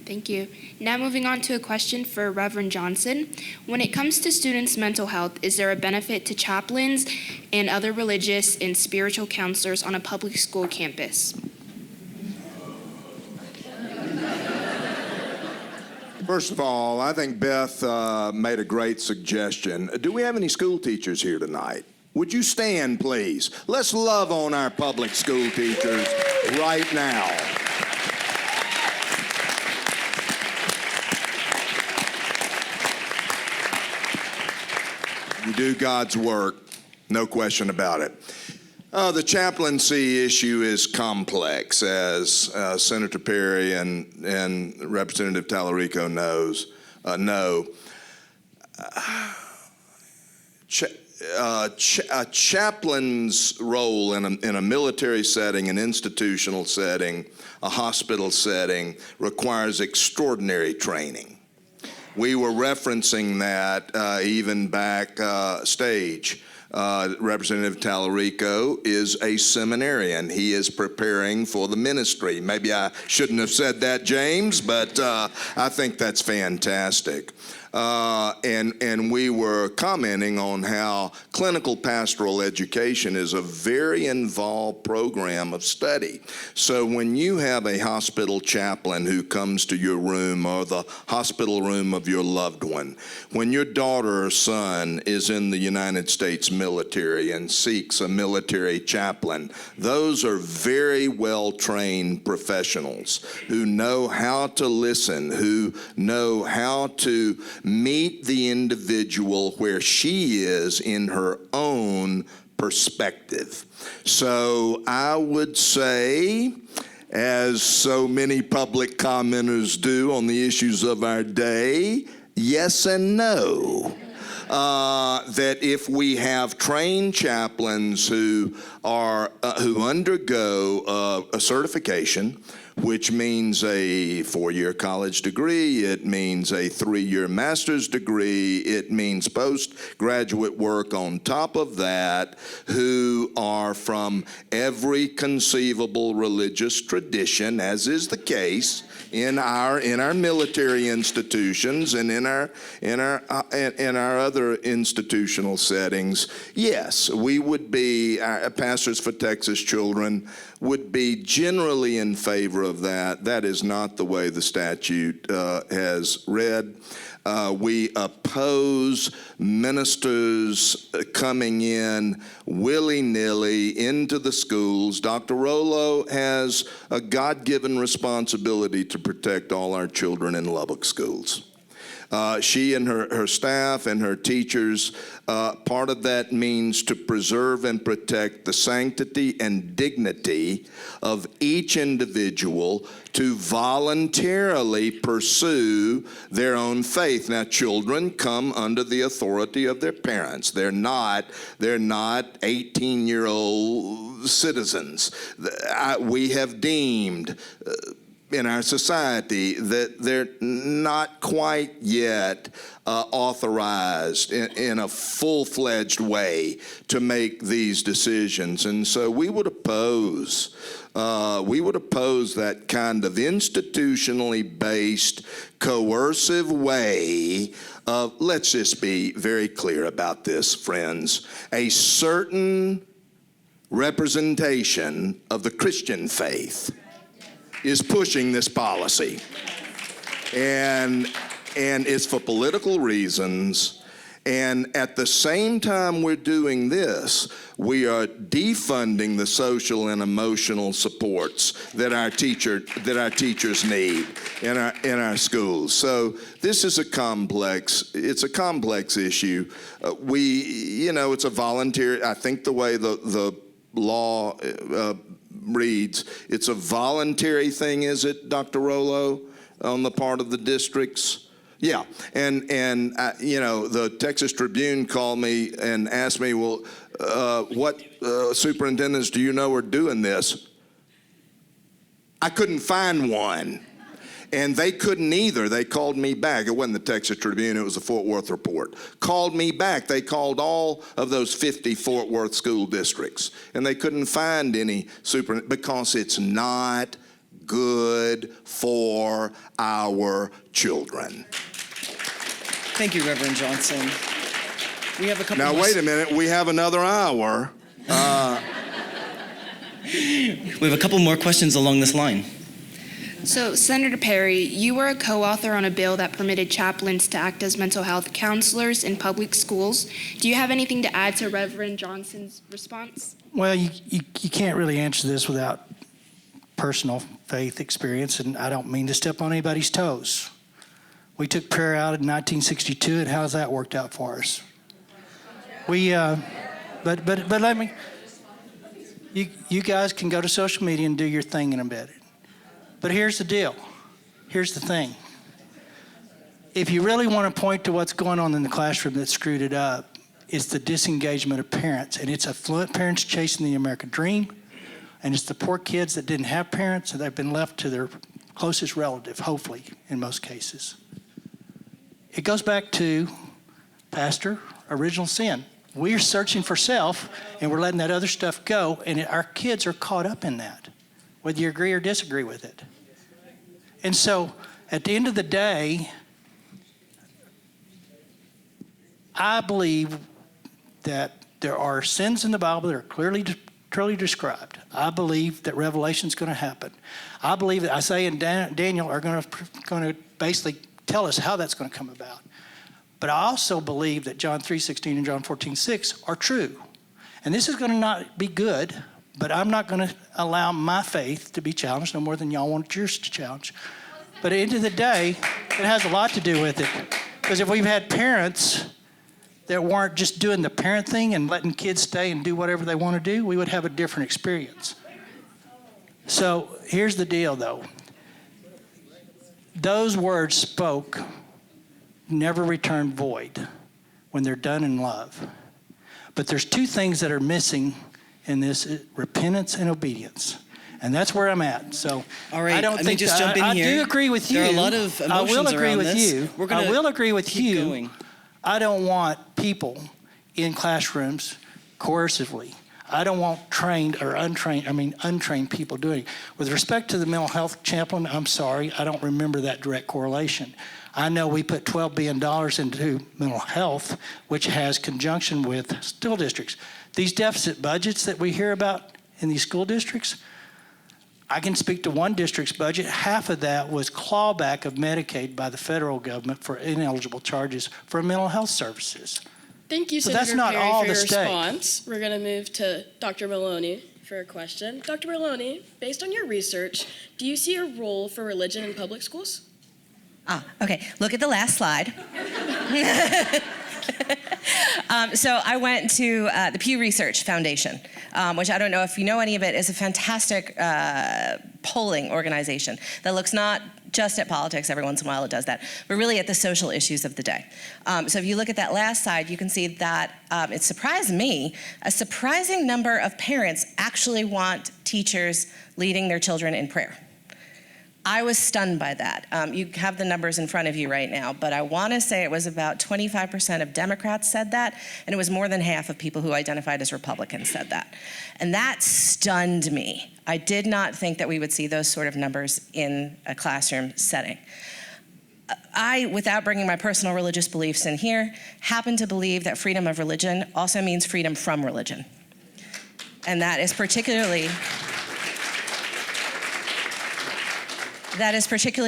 Thank you. Now moving on to a question for Reverend Johnson. When it comes to students' mental health, is there a benefit to chaplains and other religious and spiritual counselors on a public school campus? First of all, I think Beth made a great suggestion. Do we have any school teachers here tonight? Would you stand, please? Let's love on our public school teachers right now. You do God's work, no question about it. The chaplaincy issue is complex, as Senator Perry and Representative Tallarico know. A chaplain's role in a military setting, an institutional setting, a hospital setting, requires extraordinary training. We were referencing that even backstage. Representative Tallarico is a seminarian. He is preparing for the ministry. Maybe I shouldn't have said that, James, but I think that's fantastic. And we were commenting on how clinical pastoral education is a very involved program of study. So when you have a hospital chaplain who comes to your room or the hospital room of your loved one, when your daughter or son is in the United States military and seeks a military chaplain, those are very well-trained professionals who know how to listen, who know how to meet the individual where she is in her own perspective. So I would say, as so many public commenters do on the issues of our day, yes and no. That if we have trained chaplains who undergo a certification, which means a 4-year college degree, it means a 3-year master's degree, it means postgraduate work on top of that, who are from every conceivable religious tradition, as is the case in our military institutions and in our other institutional settings. Yes, we would be, Pastors for Texas Children would be generally in favor of that. That is not the way the statute has read. We oppose ministers coming in willy-nilly into the schools. Dr. Rollo has a God-given responsibility to protect all our children in Lubbock schools. She and her staff and her teachers, part of that means to preserve and protect the sanctity and dignity of each individual to voluntarily pursue their own faith. Now, children come under the authority of their parents. They're not 18-year-old citizens. We have deemed in our society that they're not quite yet authorized in a full-fledged way to make these decisions. And so we would oppose that kind of institutionally based, coercive way of, let's just be very clear about this, friends, a certain representation of the Christian faith is pushing this policy. And it's for political reasons. And at the same time we're doing this, we are defunding the social and emotional supports that our teachers need in our schools. So this is a complex issue. It's a voluntary, I think the way the law reads, it's a voluntary thing, is it, Dr. Rollo, on the part of the districts? Yeah, and the Texas Tribune called me and asked me, well, what superintendents do you know are doing this? I couldn't find one. And they couldn't either. They called me back. It wasn't the Texas Tribune, it was the Fort Worth Report. Called me back. They called all of those 50 Fort Worth school districts. And they couldn't find any because it's not good for our children. Thank you, Reverend Johnson. We have a couple Now, wait a minute. We have another hour. We have a couple more questions along this line. So, Senator Perry, you were a co-author on a bill that permitted chaplains to act as mental health counselors in public schools. Do you have anything to add to Reverend Johnson's response? Well, you can't really answer this without personal faith experience, and I don't mean to step on anybody's toes. We took prayer out in 1962, and how's that worked out for us? But let me, you guys can go to social media and do your thing in a bit. But here's the deal. Here's the thing. If you really want to point to what's going on in the classroom that screwed it up, it's the disengagement of parents. And it's affluent parents chasing the American dream. And it's the poor kids that didn't have parents and they've been left to their closest relative, hopefully, in most cases. It goes back to, Pastor, original sin. We're searching for self and we're letting that other stuff go, and our kids are caught up in that, whether you agree or disagree with it. And so, at the end of the day, I believe that there are sins in the Bible that are clearly described. I believe that Revelation is going to happen. I believe that Isaiah and Daniel are going to basically tell us how that's going to come about. But I also believe that John 3:16 and John 14:6 are true. And this is going to not be good, but I'm not going to allow my faith to be challenged no more than y'all want yours to challenge. But at the end of the day, it has a lot to do with it. Because if we've had parents that weren't just doing the parent thing and letting kids stay and do whatever they want to do, we would have a different experience. So here's the deal, though. Those words spoke never return void when they're done in love. But there's two things that are missing in this: repentance and obedience. And that's where I'm at. So All right, I don't think just jump in I here. do agree with you. There are a lot of I will emotions agree around with this. you. We're gonna I will agree with keep you. going. I don't want people in classrooms coercively. I don't want untrained people doing it. With respect to the mental health chaplain, I'm sorry, I don't remember that direct correlation. I know we put $12 billion into mental health, which has conjunction with school districts. These deficit budgets that we hear about in these school districts, I can speak to one district's budget. Half of that was clawback of Medicaid by the federal government for ineligible charges for mental health services. Thank you, So Senator that's not Perry, all for your the state. response. We're going to move to Dr. Maloney for a question. Dr. Maloney, based on your research, do you see a role for religion in public schools? Okay, look at the last slide. So I went to the Pew Research Foundation, which I don't know if you know any of it, is a fantastic polling organization that looks not just at politics, every once in a while it does that, but really at the social issues of the day. So if you look at that last slide, you can see that it surprised me, a surprising number of parents actually want teachers leading their children in prayer. I was stunned by that. You have the numbers in front of you right now, but I want to say it was about 25% of Democrats said that, and it was more than half of people who identified as Republicans said that. And that stunned me. I did not think that we would see those sort of numbers in a classroom setting. I, without bringing my personal religious beliefs in here, happen to believe that freedom of religion also means freedom from religion. And that is particularly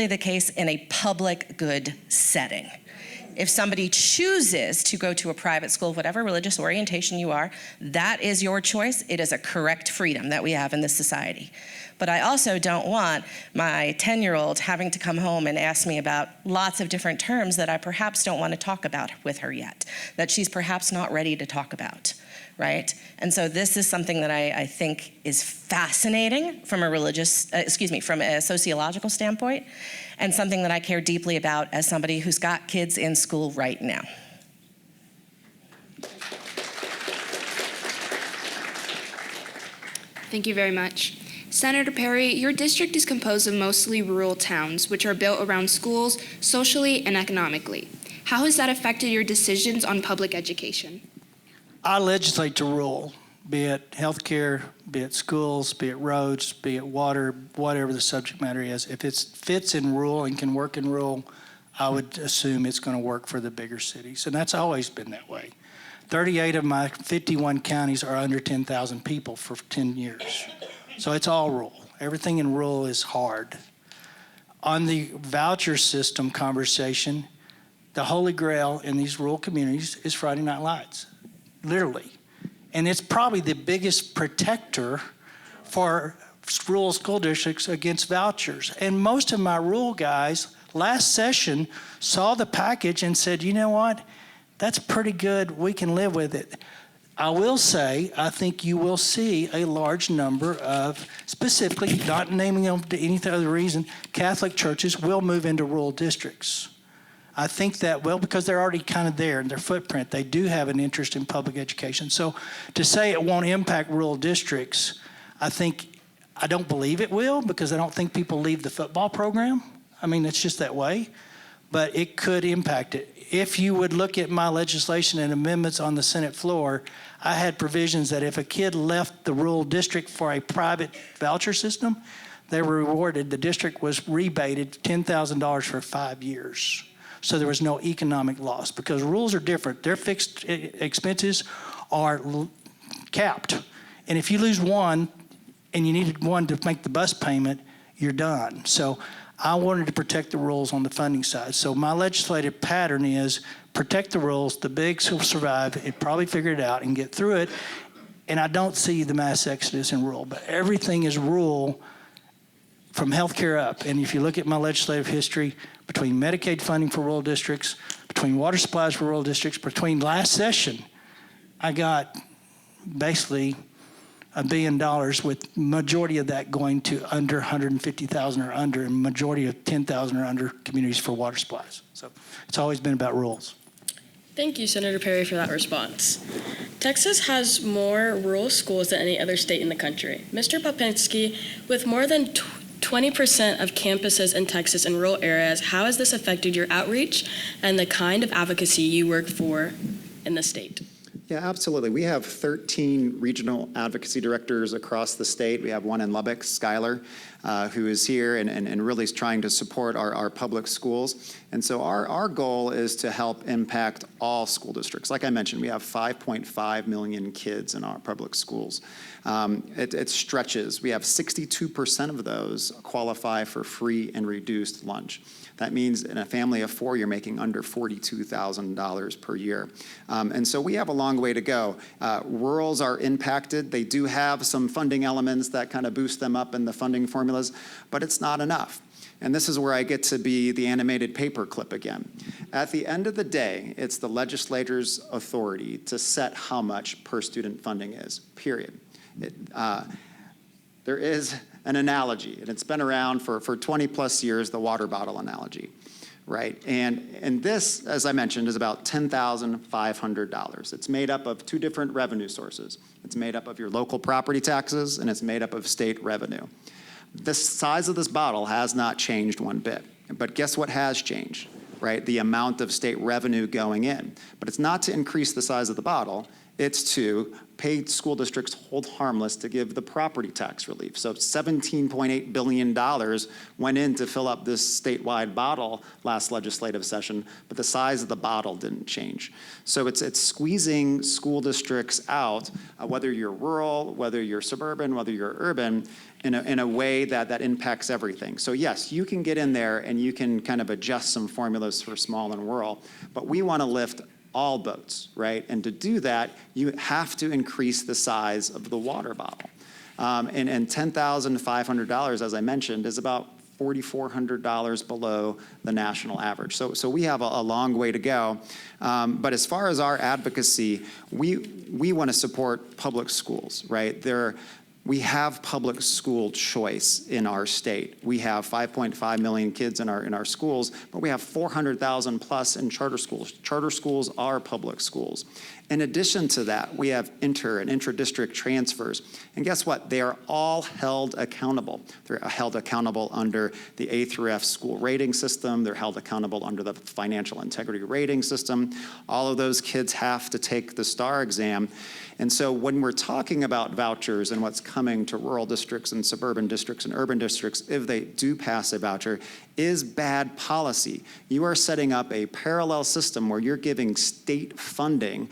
the case in a public good setting. If somebody chooses to go to a private school, whatever religious orientation you are, that is your choice. It is a correct freedom that we have in this society. But I also don't want my 10-year-old having to come home and ask me about lots of different terms that I perhaps don't want to talk about with her yet, that she's perhaps not ready to talk about, right? And so this is something that I think is fascinating from from a sociological standpoint, and something that I care deeply about as somebody who's got kids in school right now. Thank you very much. Senator Perry, your district is composed of mostly rural towns, which are built around schools socially and economically. How has that affected your decisions on public education? I legislate to rural, be it healthcare, be it schools, be it roads, be it water, whatever the subject matter is. If it fits in rural and can work in rural, I would assume it's going to work for the bigger cities. And that's always been that way. 38 of my 51 counties are under 10,000 people for 10 years. So it's all rural. Everything in rural is hard. On the voucher system conversation, the holy grail in these rural communities is Friday Night Lights, literally. And it's probably the biggest protector for rural school districts against vouchers. And most of my rural guys last session saw the package and said, you know what, that's pretty good, we can live with it. I will say, I think you will see a large number of, specifically, not naming them to any other reason, Catholic churches will move into rural districts. I think that, well, because they're already kind of there in their footprint, they do have an interest in public education. So to say it won't impact rural districts, I don't believe it will, because I don't think people leave the football program. I mean, it's just that way. But it could impact it. If you would look at my legislation and amendments on the Senate floor, I had provisions that if a kid left the rural district for a private voucher system, they were rewarded. The district was rebated $10,000 for 5 years. So there was no economic loss, because rules are different. Their fixed expenses are capped. And if you lose one and you needed one to make the bus payment, you're done. So I wanted to protect the rules on the funding side. So my legislative pattern is protect the rules, the bigs will survive, and probably figure it out and get through it. And I don't see the mass exodus in rural, but everything is rural from healthcare up. And if you look at my legislative history, between Medicaid funding for rural districts, between water supplies for rural districts, between last session, I got basically $1 billion, with majority of that going to under 150,000 or under, and majority of 10,000 or under communities for water supplies. So it's always been about rules. Thank you, Senator Perry, for that response. Texas has more rural schools than any other state in the country. Mr. Popinski, with more than 20% of campuses in Texas in rural areas, how has this affected your outreach and the kind of advocacy you work for in the state? Yeah, absolutely. We have 13 regional advocacy directors across the state. We have one in Lubbock, Skylar, who is here and really is trying to support our public schools. And so our goal is to help impact all school districts. Like I mentioned, we have 5.5 million kids in our public schools. It stretches. We have 62% of those qualify for free and reduced lunch. That means in a family of four, you're making under $42,000 per year. And so we have a long way to go. Rurals are impacted. They do have some funding elements that kind of boost them up in the funding formulas, but it's not enough. And this is where I get to be the animated paperclip again. At the end of the day, it's the legislator's authority to set how much per student funding is, period. There is an analogy, and it's been around for 20 plus years, the water bottle analogy, right? And this, as I mentioned, is about $10,500. It's made up of two different revenue sources. It's made up of your local property taxes, and it's made up of state revenue. The size of this bottle has not changed one bit, but guess what has changed, right? The amount of state revenue going in. But it's not to increase the size of the bottle, it's to pay school districts hold harmless to give the property tax relief. So $17.8 billion went in to fill up this statewide bottle last legislative session, but the size of the bottle didn't change. So it's squeezing school districts out, whether you're rural, whether you're suburban, whether you're urban, in a way that impacts everything. So yes, you can get in there and you can kind of adjust some formulas for small and rural, but we want to lift all boats, right? And to do that, you have to increase the size of the water bottle. And $10,500, as I mentioned, is about $4,400 below the national average. So we have a long way to go. But as far as our advocacy, we want to support public schools, right? We have public school choice in our state. We have 5.5 million kids in our schools, but we have 400,000 plus in charter schools. Charter schools are public schools. In addition to that, we have inter and intra-district transfers. And guess what? They are all held accountable. They're held accountable under the A through F school rating system. They're held accountable under the financial integrity rating system. All of those kids have to take the STAR exam. And so when we're talking about vouchers and what's coming to rural districts and suburban districts and urban districts, if they do pass a voucher, is bad policy. You are setting up a parallel system where you're giving state funding,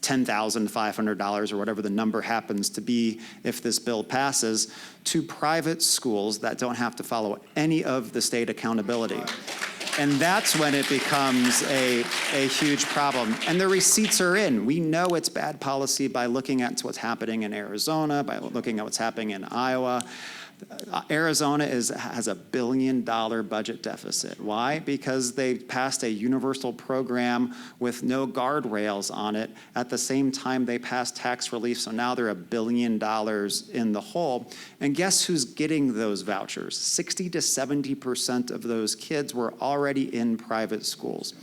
$10,500 or whatever the number happens to be if this bill passes, to private schools that don't have to follow any of the state accountability. And that's when it becomes a huge problem. And the receipts are in. We know it's bad policy by looking at what's happening in Arizona, by looking at what's happening in Iowa. Arizona has a $1 billion budget deficit. Why? Because they passed a universal program with no guardrails on it. At the same time, they passed tax relief, so now they're $1 billion in the hole. And guess who's getting those vouchers? 60 to 70% of those kids were already in private schools.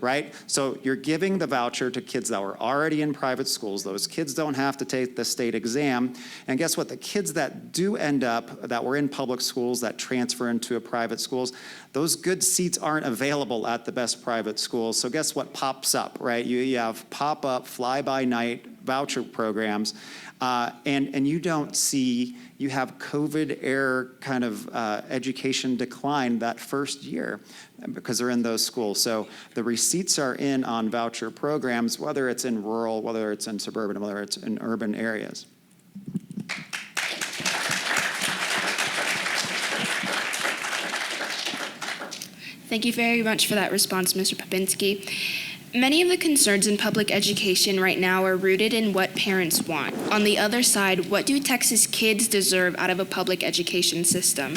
Right? So you're giving the voucher to kids that were already in private schools. Those kids don't have to take the state exam. And guess what? The kids that do end up, that were in public schools, that transfer into private schools, those good seats aren't available at the best private schools. So guess what pops up, right? You have pop-up, fly-by-night voucher programs. And you don't see, you have COVID-era kind of education decline that first year because they're in those schools. So the receipts are in on voucher programs, whether it's in rural, whether it's in suburban, whether it's in urban areas. Thank you very much for that response, Mr. Popinski. Many of the concerns in public education right now are rooted in what parents want. On the other side, what do Texas kids deserve out of a public education system,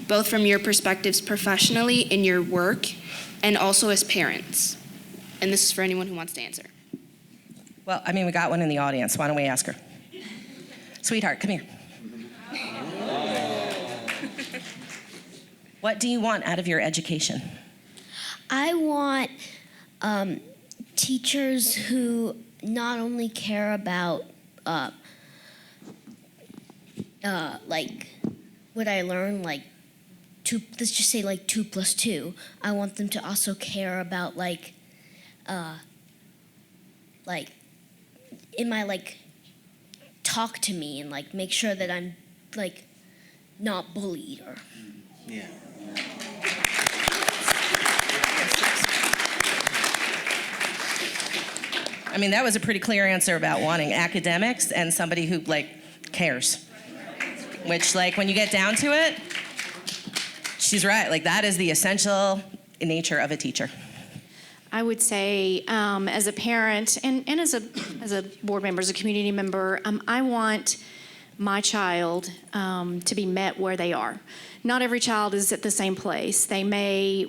both from your perspectives professionally in your work and also as parents? And this is for anyone who wants to answer. Well, I mean, we got one in the audience. Why don't we ask her? Sweetheart, come here. What do you want out of your education? I want teachers who not only care about like what I learn, like let's just say like 2 + 2. I want them to also care about like in my like talk to me and like make sure that I'm like not bullied or. Yeah. I mean, that was a pretty clear answer about wanting academics and somebody who like cares. Which, like, when you get down to it, she's right. Like, that is the essential nature of a teacher. I would say, as a parent and as a board member, as a community member, I want my child to be met where they are. Not every child is at the same place. They may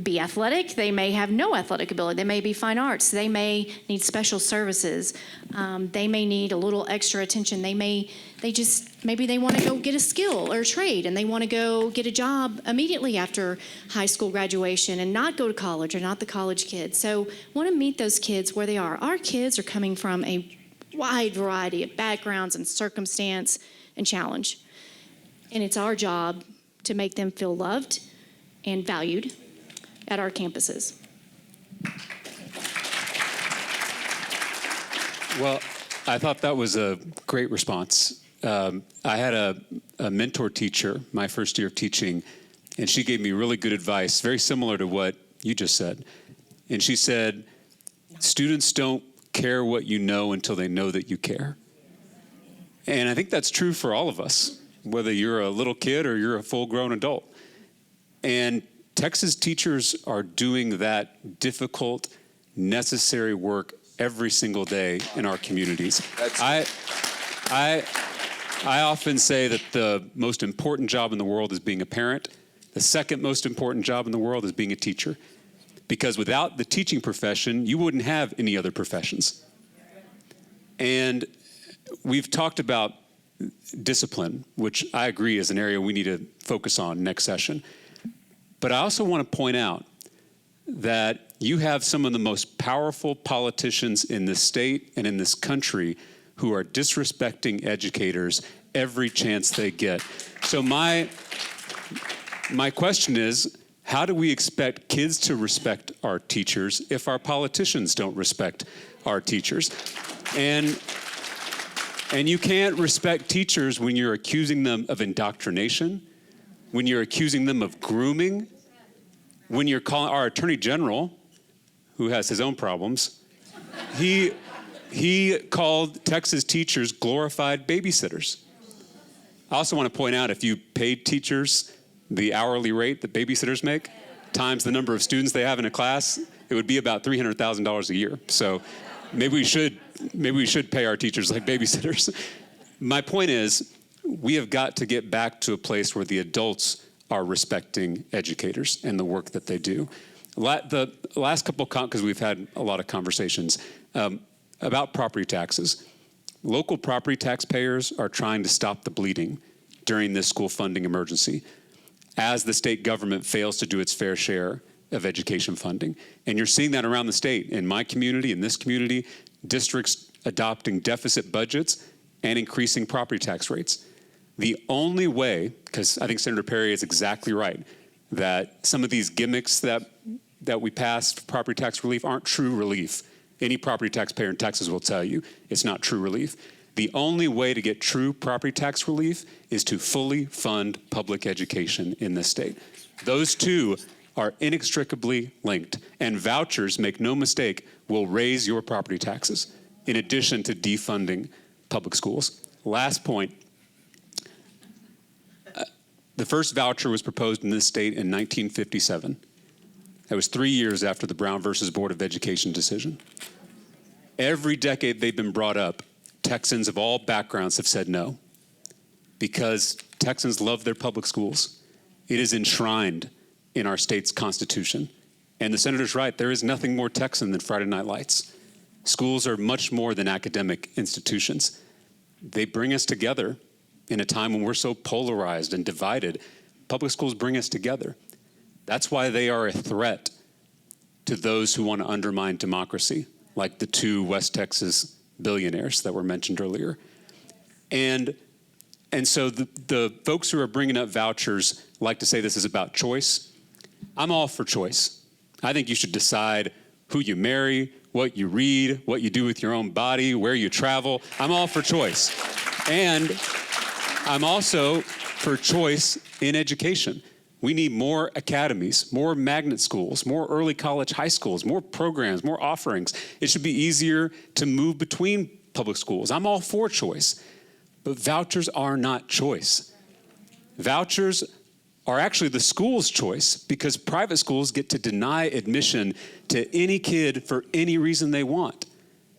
be athletic. They may have no athletic ability. They may be fine arts. They may need special services. They may need a little extra attention. Maybe they want to go get a skill or a trade, and they want to go get a job immediately after high school graduation and not go to college or not the college kids. So want to meet those kids where they are. Our kids are coming from a wide variety of backgrounds and circumstance and challenge. And it's our job to make them feel loved and valued at our campuses. Well, I thought that was a great response. I had a mentor teacher my first year of teaching, and she gave me really good advice, very similar to what you just said. And she said, students don't care what you know until they know that you care. And I think that's true for all of us, whether you're a little kid or you're a full-grown adult. And Texas teachers are doing that difficult, necessary work every single day in our communities. I often say that the most important job in the world is being a parent. The second most important job in the world is being a teacher. Because without the teaching profession, you wouldn't have any other professions. And we've talked about discipline, which I agree is an area we need to focus on next session. But I also want to point out that you have some of the most powerful politicians in this state and in this country who are disrespecting educators every chance they get. So my question is, how do we expect kids to respect our teachers if our politicians don't respect our teachers? And you can't respect teachers when you're accusing them of indoctrination, when you're accusing them of grooming, when you're calling our Attorney General, who has his own problems, he called Texas teachers glorified babysitters. I also want to point out, if you paid teachers the hourly rate that babysitters make, times the number of students they have in a class, it would be about $300,000 a year. So maybe we should pay our teachers like babysitters. My point is, we have got to get back to a place where the adults are respecting educators and the work that they do. The last couple, because we've had a lot of conversations about property taxes. Local property taxpayers are trying to stop the bleeding during this school funding emergency as the state government fails to do its fair share of education funding. And you're seeing that around the state. In my community, in this community, districts adopting deficit budgets and increasing property tax rates. The only way, because I think Senator Perry is exactly right, that some of these gimmicks that we passed for property tax relief aren't true relief. Any property taxpayer in Texas will tell you it's not true relief. The only way to get true property tax relief is to fully fund public education in this state. Those two are inextricably linked, and vouchers, make no mistake, will raise your property taxes in addition to defunding public schools. Last point. The first voucher was proposed in this state in 1957. That was 3 years after the Brown versus Board of Education decision. Every decade they've been brought up, Texans of all backgrounds have said no, because Texans love their public schools. It is enshrined in our state's constitution. And the senator's right, there is nothing more Texan than Friday Night Lights. Schools are much more than academic institutions. They bring us together in a time when we're so polarized and divided. Public schools bring us together. That's why they are a threat to those who want to undermine democracy, like the two West Texas billionaires that were mentioned earlier. And so the folks who are bringing up vouchers like to say this is about choice. I'm all for choice. I think you should decide who you marry, what you read, what you do with your own body, where you travel. I'm all for choice. And I'm also for choice in education. We need more academies, more magnet schools, more early college high schools, more programs, more offerings. It should be easier to move between public schools. I'm all for choice, but vouchers are not choice. Vouchers are actually the school's choice because private schools get to deny admission to any kid for any reason they want.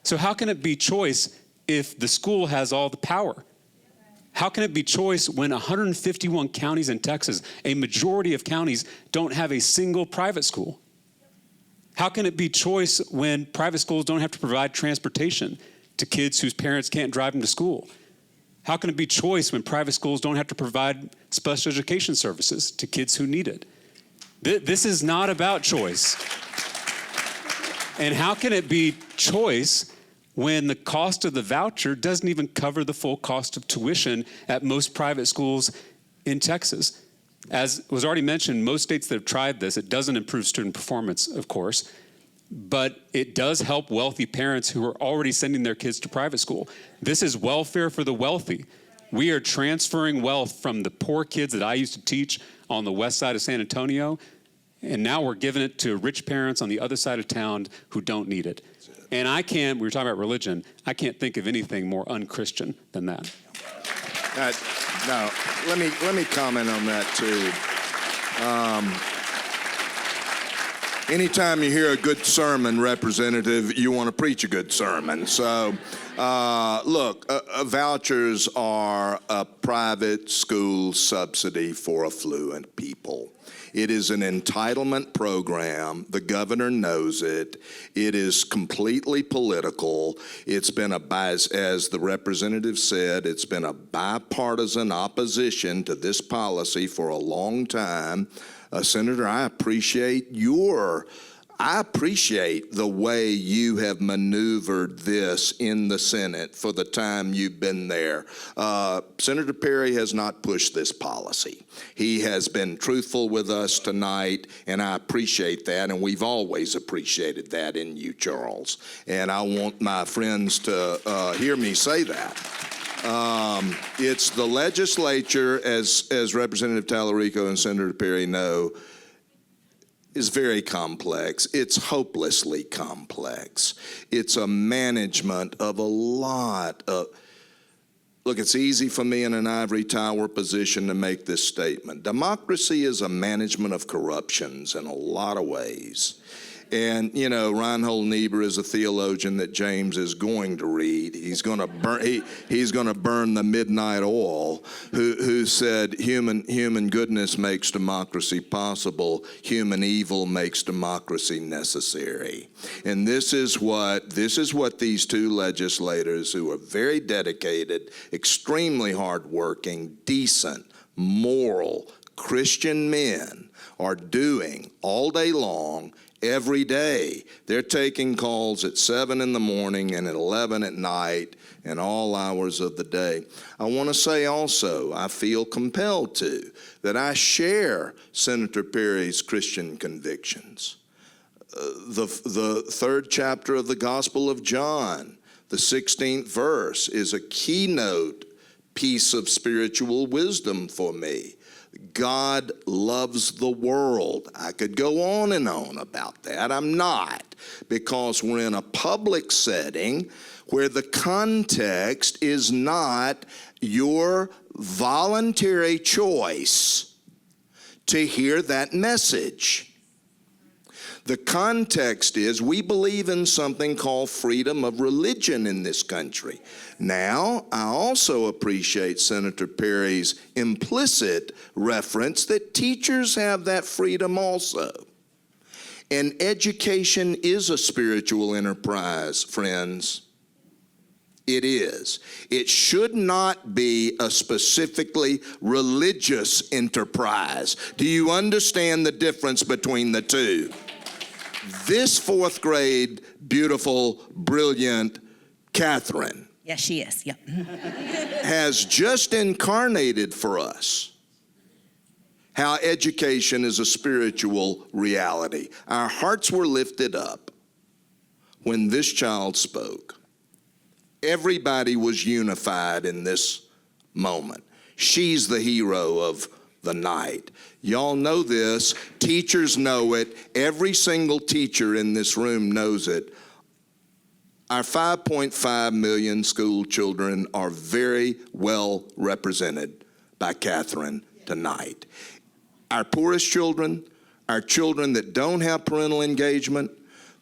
So how can it be choice if the school has all the power? How can it be choice when 151 counties in Texas, a majority of counties, don't have a single private school? How can it be choice when private schools don't have to provide transportation to kids whose parents can't drive them to school? How can it be choice when private schools don't have to provide special education services to kids who need it? This is not about choice. And how can it be choice when the cost of the voucher doesn't even cover the full cost of tuition at most private schools in Texas? As was already mentioned, most states that have tried this, it doesn't improve student performance, of course, but it does help wealthy parents who are already sending their kids to private school. This is welfare for the wealthy. We are transferring wealth from the poor kids that I used to teach on the west side of San Antonio, and now we're giving it to rich parents on the other side of town who don't need it. And we were talking about religion, I can't think of anything more unchristian than that. No, let me comment on that too. Anytime you hear a good sermon, Representative, you want to preach a good sermon. So, look, vouchers are a private school subsidy for affluent people. It is an entitlement program. The governor knows it. It is completely political. It's been as the representative said, it's been a bipartisan opposition to this policy for a long time. Senator, I appreciate the way you have maneuvered this in the Senate for the time you've been there. Senator Perry has not pushed this policy. He has been truthful with us tonight, and I appreciate that, and we've always appreciated that in you, Charles. And I want my friends to hear me say that. It's the legislature, as Representative Tallarico and Senator Perry know, is very complex. It's hopelessly complex. It's a management of a lot of... Look, it's easy for me in an ivory tower position to make this statement. Democracy is a management of corruptions in a lot of ways. And, you know, Reinhold Niebuhr is a theologian that James is going to read. He's going to burn the midnight oil, who said human goodness makes democracy possible, human evil makes democracy necessary. And this is what these two legislators, who are very dedicated, extremely hardworking, decent, moral, Christian men, are doing all day long. Every day. They're taking calls at 7 in the morning and at 11 at night and all hours of the day. I want to say also, I feel compelled to, that I share Senator Perry's Christian convictions. The third chapter of the Gospel of John, the 16th verse, is a keynote piece of spiritual wisdom for me. God loves the world. I could go on and on about that. I'm not, because we're in a public setting where the context is not your voluntary choice to hear that message. The context is we believe in something called freedom of religion in this country. Now, I also appreciate Senator Perry's implicit reference that teachers have that freedom also. And education is a spiritual enterprise, friends. It is. It should not be a specifically religious enterprise. Do you understand the difference between the two? this fourth grade, beautiful, brilliant Catherine Yes, she is. Yep. has just incarnated for us how education is a spiritual reality. Our hearts were lifted up when this child spoke. Everybody was unified in this moment. She's the hero of the night. Y'all know this. Teachers know it. Every single teacher in this room knows it. Our 5.5 million school children are very well represented by Catherine tonight. Our poorest children, our children that don't have parental engagement,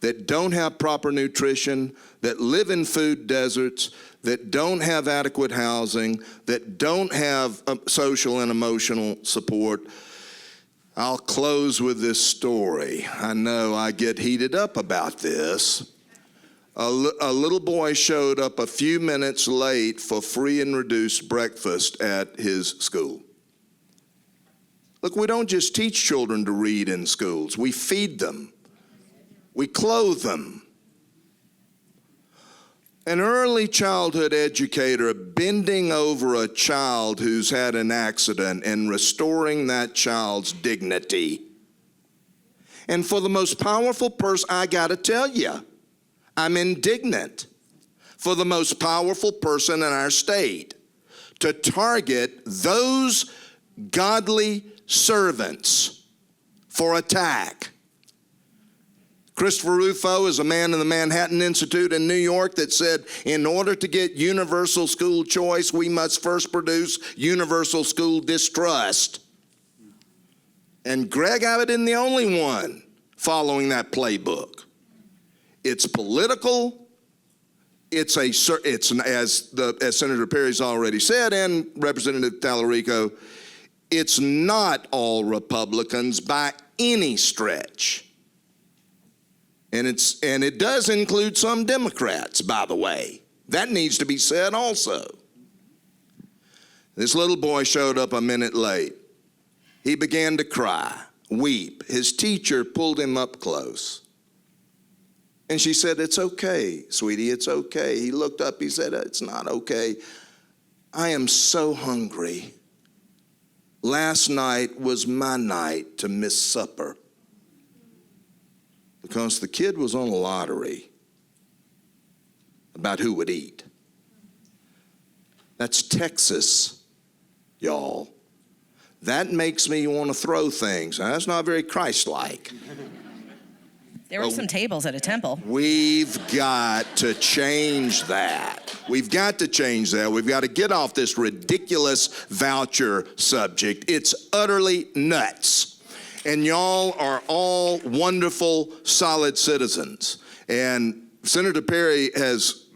that don't have proper nutrition, that live in food deserts, that don't have adequate housing, that don't have social and emotional support. I'll close with this story. I know I get heated up about this. A little boy showed up a few minutes late for free and reduced breakfast at his school. Look, we don't just teach children to read in schools. We feed them. We clothe them. An early childhood educator bending over a child who's had an accident and restoring that child's dignity. And for the most powerful person, I got to tell you, I'm indignant for the most powerful person in our state to target those godly servants for attack. Christopher Rufo is a man in the Manhattan Institute in New York that said, in order to get universal school choice, we must first produce universal school distrust. And Greg Abbott isn't the only one following that playbook. It's political. It's as Senator Perry's already said, and Representative Tallarico, it's not all Republicans by any stretch. And it does include some Democrats, by the way. That needs to be said also. This little boy showed up a minute late. He began to cry, weep. His teacher pulled him up close. And she said, "It's okay, sweetie, it's okay." He looked up, he said, "It's not okay. I am so hungry. Last night was my night to miss supper." Because the kid was on a lottery about who would eat. That's Texas, y'all. That makes me want to throw things. Now, that's not very Christ-like. There were some tables at a temple. We've got to change that. We've got to change that. We've got to get off this ridiculous voucher subject. It's utterly nuts. And y'all are all wonderful, solid citizens. And Senator Perry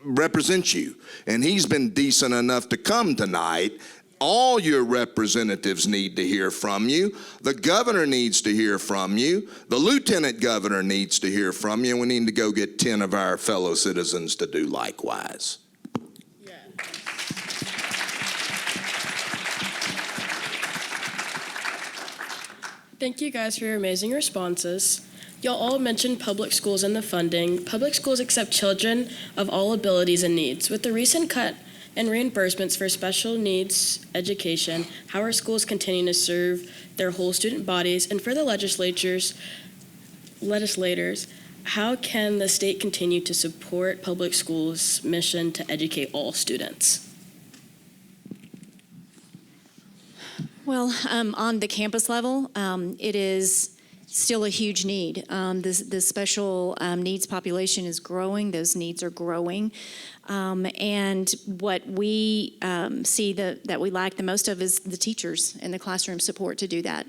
represents you. And he's been decent enough to come tonight. All your representatives need to hear from you. The governor needs to hear from you. The lieutenant governor needs to hear from you. We need to go get 10 of our fellow citizens to do likewise. Thank you guys for your amazing responses. Y'all all mentioned public schools and the funding. Public schools accept children of all abilities and needs. With the recent cut in reimbursements for special needs education, how are schools continuing to serve their whole student bodies? And for the legislators, how can the state continue to support public schools' mission to educate all students? Well, on the campus level, it is still a huge need. The special needs population is growing. Those needs are growing. And what we see that we lack the most of is the teachers and the classroom support to do that.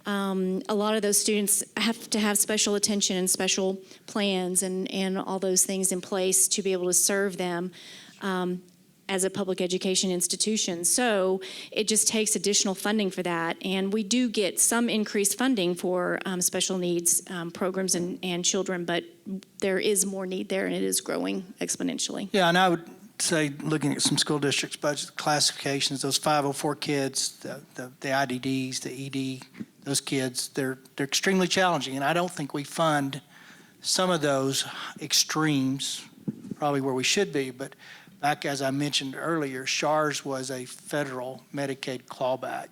A lot of those students have to have special attention and special plans and all those things in place to be able to serve them as a public education institution. So it just takes additional funding for that. And we do get some increased funding for special needs programs and children, but there is more need there and it is growing exponentially. Yeah, and I would say, looking at some school districts' budget classifications, those 504 kids, the IDDs, the ED, those kids, they're extremely challenging. And I don't think we fund some of those extremes, probably where we should be, but back as I mentioned earlier, SHARS was a federal Medicaid clawback,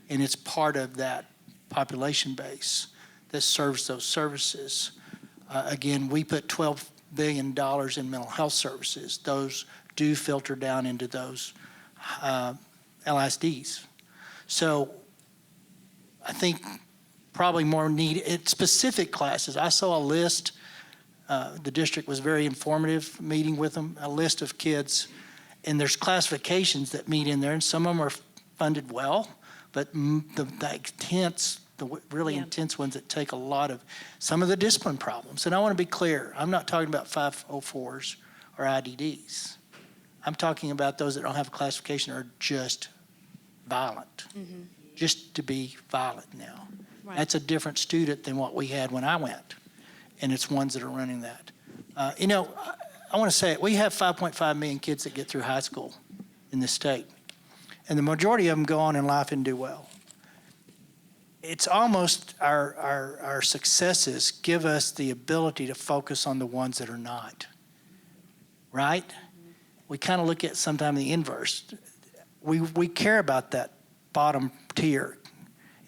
and it's part of that population base that serves those services. Again, we put $12 billion in mental health services. Those do filter down into those LSDs. So I think probably more need in specific classes. I saw a list. The district was very informative meeting with them, a list of kids, and there's classifications that meet in there, and some of them are funded well, but the really intense ones that take a lot of, some of the discipline problems. And I want to be clear, I'm not talking about 504s or IDDs. I'm talking about those that don't have a classification or are just violent, just to be violent now. Right. That's a different student than what we had when I went, and it's ones that are running that. I want to say it, we have 5.5 million kids that get through high school in this state, and the majority of them go on in life and do well. It's almost our successes give us the ability to focus on the ones that are not, right? We kind of look at sometimes the inverse. We care about that bottom tier,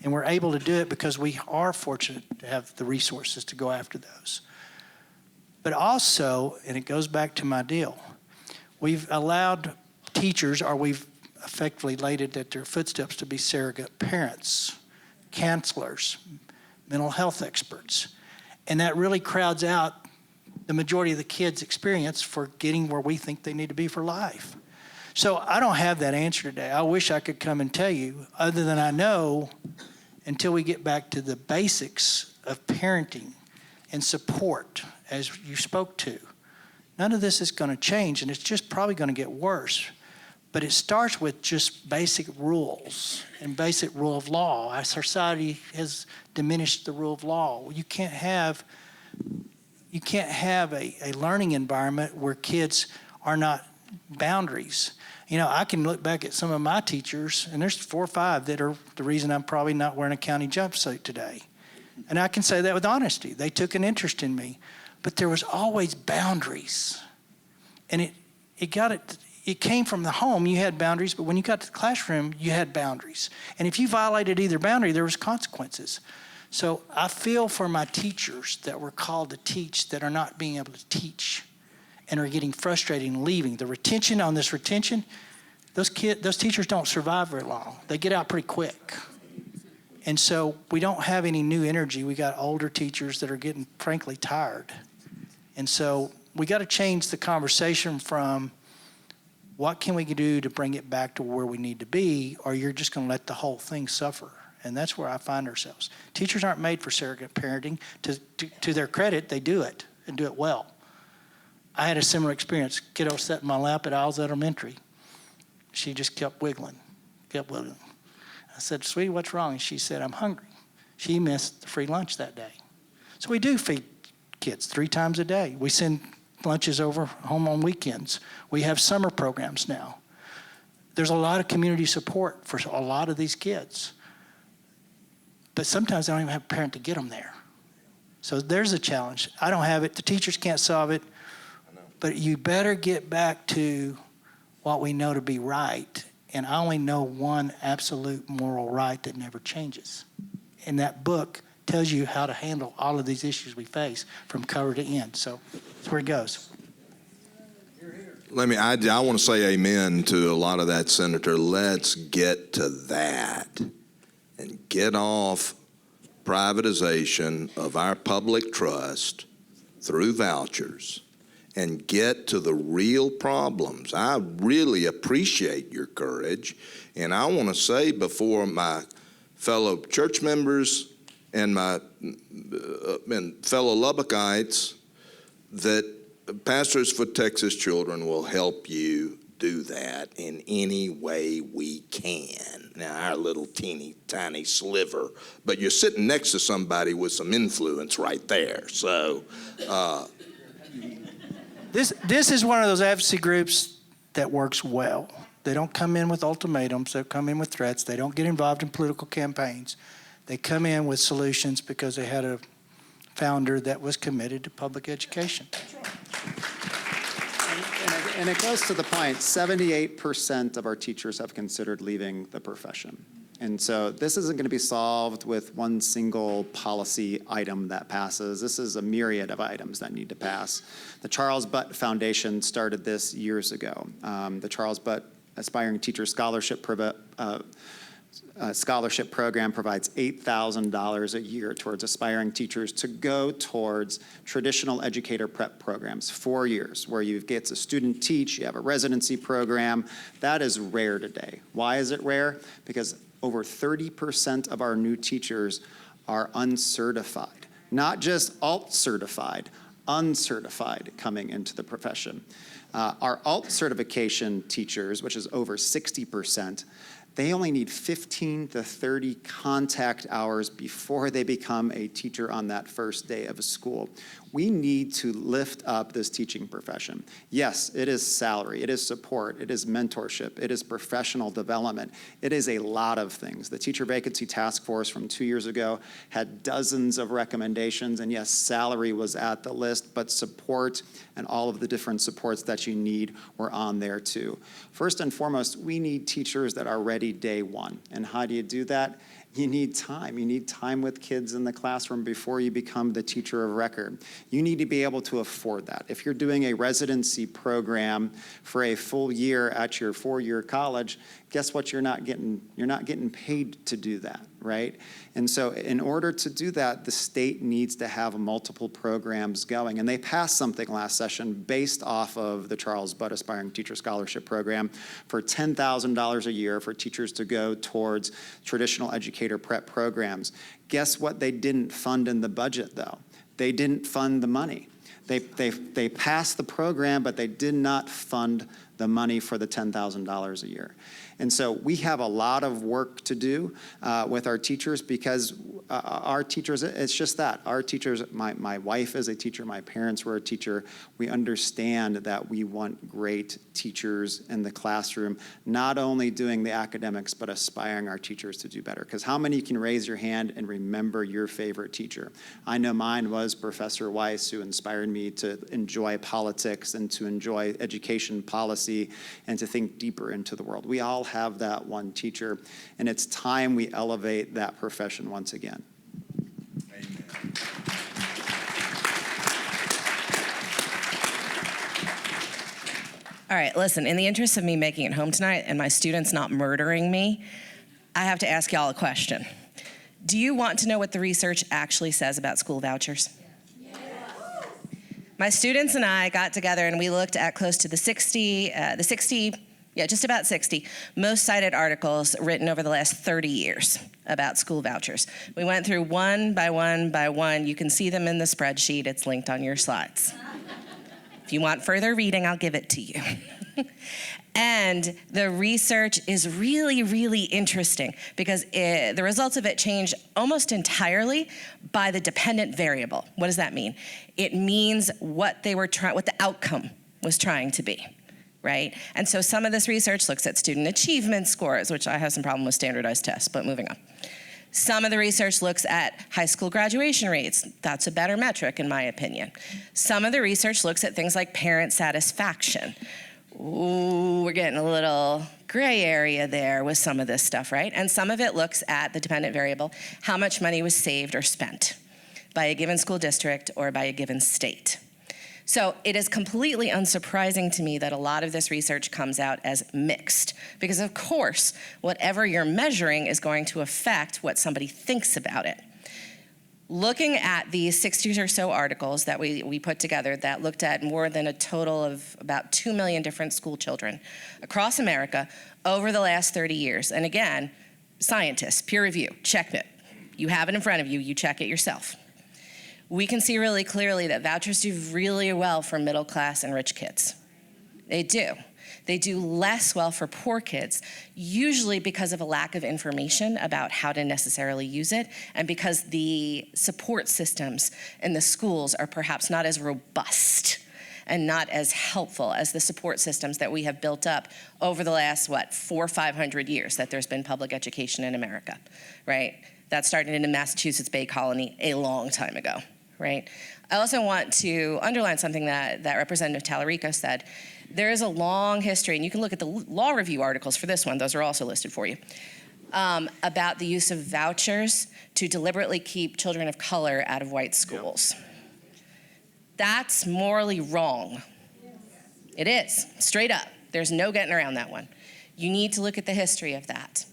and we're able to do it because we are fortunate to have the resources to go after those. But also, and it goes back to my deal, we've allowed teachers, or we've effectively laid it at their footsteps to be surrogate parents, counselors, mental health experts. And that really crowds out the majority of the kids' experience for getting where we think they need to be for life. So I don't have that answer today. I wish I could come and tell you, other than I know until we get back to the basics of parenting and support, as you spoke to, none of this is going to change, and it's just probably going to get worse. But it starts with just basic rules and basic rule of law. Our society has diminished the rule of law. You can't have a learning environment where kids are not boundaries. I can look back at some of my teachers, and there's 4 or 5 that are the reason I'm probably not wearing a county jumpsuit today. And I can say that with honesty. They took an interest in me, but there was always boundaries. And it came from the home, you had boundaries, but when you got to the classroom, you had boundaries. And if you violated either boundary, there was consequences. So I feel for my teachers that were called to teach that are not being able to teach and are getting frustrated and leaving. The retention, those teachers don't survive very long. They get out pretty quick. And so we don't have any new energy. We got older teachers that are getting, frankly, tired. And so we got to change the conversation from what can we do to bring it back to where we need to be, or you're just going to let the whole thing suffer. And that's where I find ourselves. Teachers aren't made for surrogate parenting. To their credit, they do it and do it well. I had a similar experience. Kiddo sat in my lap at Isles Elementary. She just kept wiggling. I said, "Sweetie, what's wrong?" And she said, "I'm hungry." She missed the free lunch that day. So we do feed kids 3 times a day. We send lunches over home on weekends. We have summer programs now. There's a lot of community support for a lot of these kids. But sometimes they don't even have a parent to get them there. So there's a challenge. I don't have it. The teachers can't solve it. But you better get back to what we know to be right. And I only know one absolute moral right that never changes. And that book tells you how to handle all of these issues we face from cover to end. So that's where it goes. I want to say amen to a lot of that, Senator. Let's get to that and get off privatization of our public trust through vouchers and get to the real problems. I really appreciate your courage, and I want to say before my fellow church members and my fellow Lubbockites that Pastors for Texas Children will help you do that in any way we can. Now, our little teeny tiny sliver, but you're sitting next to somebody with some influence right there. So This is one of those advocacy groups that works well. They don't come in with ultimatums. They come in with threats. They don't get involved in political campaigns. They come in with solutions because they had a founder that was committed to public education. And it goes to the point, 78% of our teachers have considered leaving the profession. And so this isn't going to be solved with one single policy item that passes. This is a myriad of items that need to pass. The Charles Butt Foundation started this years ago. The Charles Butt Aspiring Teacher Scholarship Program provides $8,000 a year towards aspiring teachers to go towards traditional educator prep programs, 4 years, where you get a student teach, you have a residency program. That is rare today. Why is it rare? Because over 30% of our new teachers are uncertified, not just alt certified, uncertified coming into the profession. Our alt certification teachers, which is over 60%, they only need 15 to 30 contact hours before they become a teacher on that first day of school. We need to lift up this teaching profession. Yes, it is salary, it is support, it is mentorship, it is professional development. It is a lot of things. The Teacher Vacancy Task Force from 2 years ago had dozens of recommendations, and yes, salary was at the list, but support and all of the different supports that you need were on there too. First and foremost, we need teachers that are ready day one. And how do you do that? You need time. You need time with kids in the classroom before you become the teacher of record. You need to be able to afford that. If you're doing a residency program for a full year at your 4-year college, guess what? You're not getting paid to do that, right? And so in order to do that, the state needs to have multiple programs going. And they passed something last session based off of the Charles Butt Aspiring Teacher Scholarship Program for $10,000 a year for teachers to go towards traditional educator prep programs. Guess what they didn't fund in the budget, though? They didn't fund the money. They passed the program, but they did not fund the money for the $10,000 a year. And so we have a lot of work to do with our teachers, because our teachers, it's just that. Our teachers, my wife is a teacher, my parents were a teacher. We understand that we want great teachers in the classroom, not only doing the academics, but aspiring our teachers to do better. Because how many can raise your hand and remember your favorite teacher? I know mine was Professor Weiss, who inspired me to enjoy politics and to enjoy education policy and to think deeper into the world. We all have that one teacher, and it's time we elevate that profession once again. Amen. All right, listen, in the interest of me making it home tonight and my students not murdering me, I have to ask y'all a question. Do you want to know what the research actually says about school vouchers? Yes. My students and I got together and we looked at close to just about 60 most cited articles written over the last 30 years about school vouchers. We went through one by one by one. You can see them in the spreadsheet. It's linked on your slides. If you want further reading, I'll give it to you. And the research is really, really interesting because the results of it change almost entirely by the dependent variable. What does that mean? It means what the outcome was trying to be. Right? And so some of this research looks at student achievement scores, which I have some problem with standardized tests, but moving on. Some of the research looks at high school graduation rates. That's a better metric, in my opinion. Some of the research looks at things like parent satisfaction. Ooh, we're getting a little gray area there with some of this stuff, right? And some of it looks at the dependent variable, how much money was saved or spent by a given school district or by a given state. So it is completely unsurprising to me that a lot of this research comes out as mixed, because of course, whatever you're measuring is going to affect what somebody thinks about it. Looking at these 60 or so articles that we put together that looked at more than a total of about 2 million different school children across America over the last 30 years. And again, scientists, peer review, check it. You have it in front of you, you check it yourself. We can see really clearly that vouchers do really well for middle class and rich kids. They do. They do less well for poor kids, usually because of a lack of information about how to necessarily use it, and because the support systems in the schools are perhaps not as robust and not as helpful as the support systems that we have built up over the last, 400 or 500 years that there's been public education in America, right? That started in the Massachusetts Bay Colony a long time ago. right? I also want to underline something that Representative Tallarico said. There is a long history, and you can look at the law review articles for this one. Those are also listed for you, about the use of vouchers to deliberately keep children of color out of white schools. Yep. That's morally wrong. It is, straight up. There's no getting around that one. You need to look at the history of that.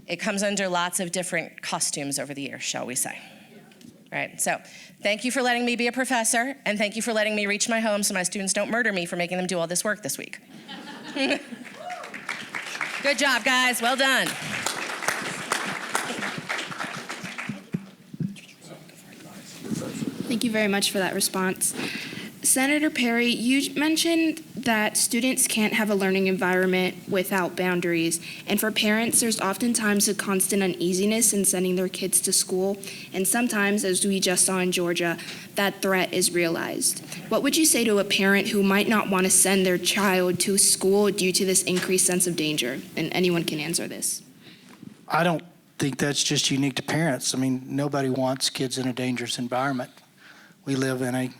It comes under lots of different costumes over the years, shall we say. Right, so thank you for letting me be a professor, and thank you for letting me reach my home so my students don't murder me for making them do all this work this week. Good job, guys, well done. Thank you very much for that response. Senator Perry, you mentioned that students can't have a learning environment without boundaries, and for parents, there's oftentimes a constant uneasiness in sending their kids to school, and sometimes, as we just saw in Georgia, that threat is realized. What would you say to a parent who might not want to send their child to school due to this increased sense of danger? And anyone can answer this. I don't think that's just unique to parents. I mean, nobody wants kids in a dangerous environment. We live in a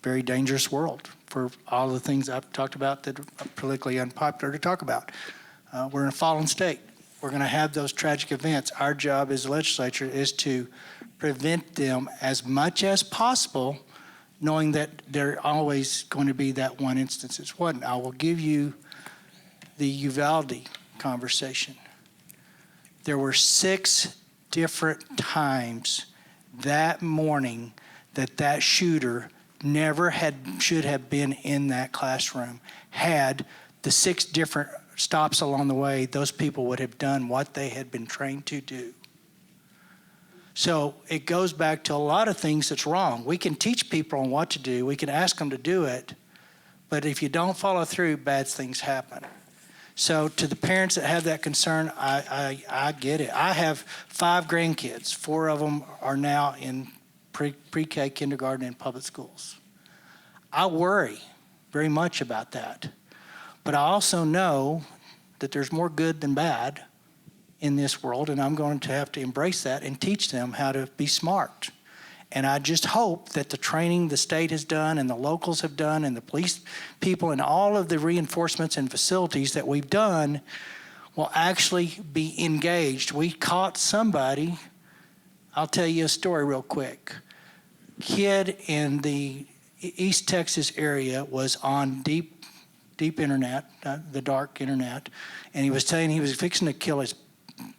very dangerous world for all the things I've talked about that are politically unpopular to talk about. We're in a fallen state. We're going to have those tragic events. Our job as a legislature is to prevent them as much as possible, knowing that there are always going to be that one instance. It's one. I will give you the Uvalde conversation. There were 6 different times that morning that shooter should have been in that classroom. Had the 6 different stops along the way, those people would have done what they had been trained to do. So it goes back to a lot of things that's wrong. We can teach people on what to do. We can ask them to do it. But if you don't follow through, bad things happen. So to the parents that have that concern, I get it. I have 5 grandkids. 4 of them are now in pre-K, kindergarten, and public schools. I worry very much about that. But I also know that there's more good than bad in this world, and I'm going to have to embrace that and teach them how to be smart. And I just hope that the training the state has done and the locals have done and the police people and all of the reinforcements and facilities that we've done will actually be engaged. We caught somebody. I'll tell you a story real quick. Kid in the East Texas area was on deep internet, the dark internet, and he was saying he was fixing to kill his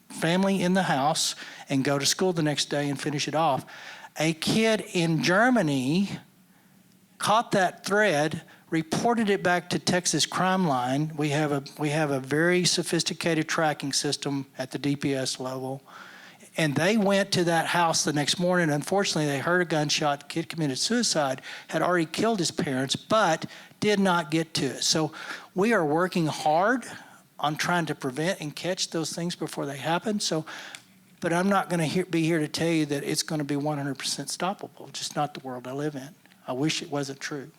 family in the house and go to school the next day and finish it off. A kid in Germany caught that thread, reported it back to Texas Crime Line. We have a very sophisticated tracking system at the DPS level. And they went to that house the next morning. Unfortunately, they heard a gunshot. The kid committed suicide, had already killed his parents, but did not get to it. So we are working hard on trying to prevent and catch those things before they happen. But I'm not going to be here to tell you that it's going to be 100% stoppable. Just not the world I live in. I wish it wasn't true.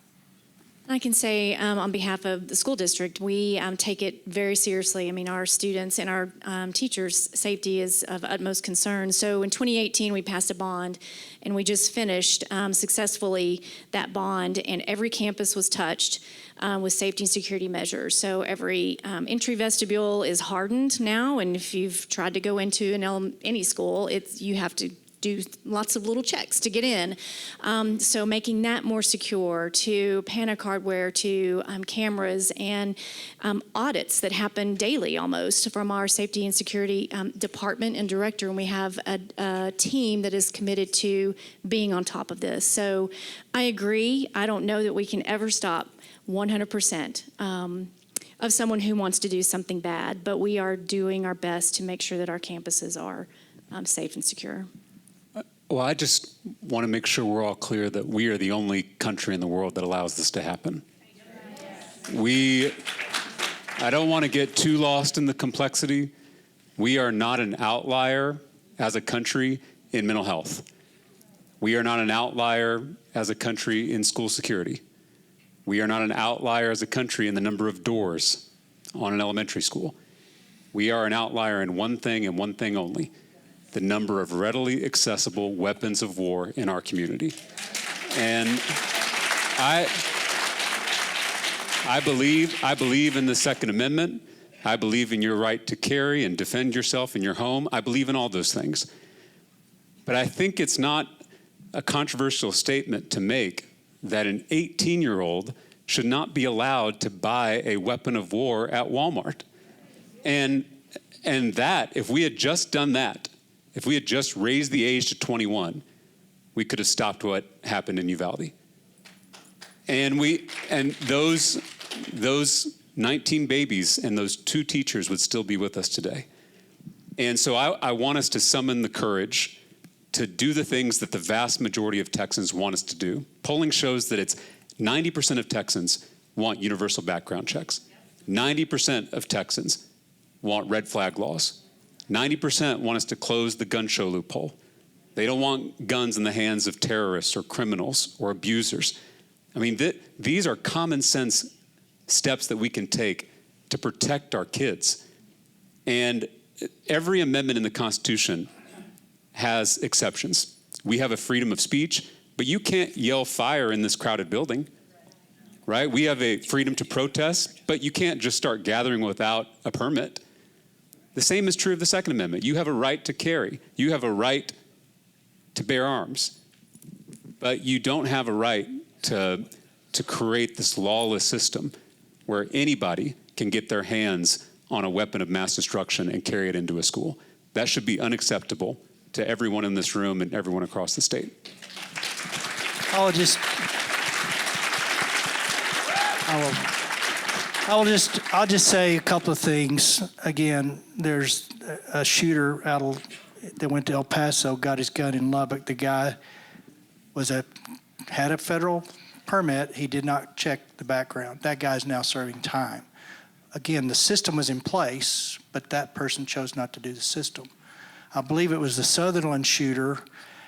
I can say on behalf of the school district, we take it very seriously. I mean, our students and our teachers' safety is of utmost concern. So in 2018, we passed a bond, and we just finished successfully that bond, and every campus was touched with safety and security measures. So every entry vestibule is hardened now, and if you've tried to go into any school, you have to do lots of little checks to get in. So making that more secure, to panic hardware, to cameras, and audits that happen daily almost from our safety and security department and director. And we have a team that is committed to being on top of this. So I agree. I don't know that we can ever stop 100% of someone who wants to do something bad, but we are doing our best to make sure that our campuses are safe and secure. Well, I just want to make sure we're all clear that we are the only country in the world that allows this to happen. I don't want to get too lost in the complexity. We are not an outlier as a country in mental health. We are not an outlier as a country in school security. We are not an outlier as a country in the number of doors on an elementary school. We are an outlier in one thing and one thing only, the number of readily accessible weapons of war in our community. And I believe in the Second Amendment. I believe in your right to carry and defend yourself in your home. I believe in all those things. But I think it's not a controversial statement to make that an 18-year-old should not be allowed to buy a weapon of war at Walmart. And that, if we had just done that, if we had just raised the age to 21, we could have stopped what happened in Uvalde. And those 19 babies and those 2 teachers would still be with us today. And so I want us to summon the courage to do the things that the vast majority of Texans want us to do. Polling shows that it's 90% of Texans want universal background checks. 90% of Texans want red flag laws. 90% want us to close the gun show loophole. They don't want guns in the hands of terrorists or criminals or abusers. I mean, these are common sense steps that we can take to protect our kids. And every amendment in the Constitution has exceptions. We have a freedom of speech, but you can't yell fire in this crowded building, right? We have a freedom to protest, but you can't just start gathering without a permit. The same is true of the Second Amendment. You have a right to carry. You have a right to bear arms, but you don't have a right to create this lawless system where anybody can get their hands on a weapon of mass destruction and carry it into a school. That should be unacceptable to everyone in this room and everyone across the state. I'll just say a couple of things. Again, there's a shooter that went to El Paso, got his gun in Lubbock. The guy had a federal permit. He did not check the background. That guy's now serving time. Again, the system was in place, but that person chose not to do the system. I believe it was the Sutherland shooter,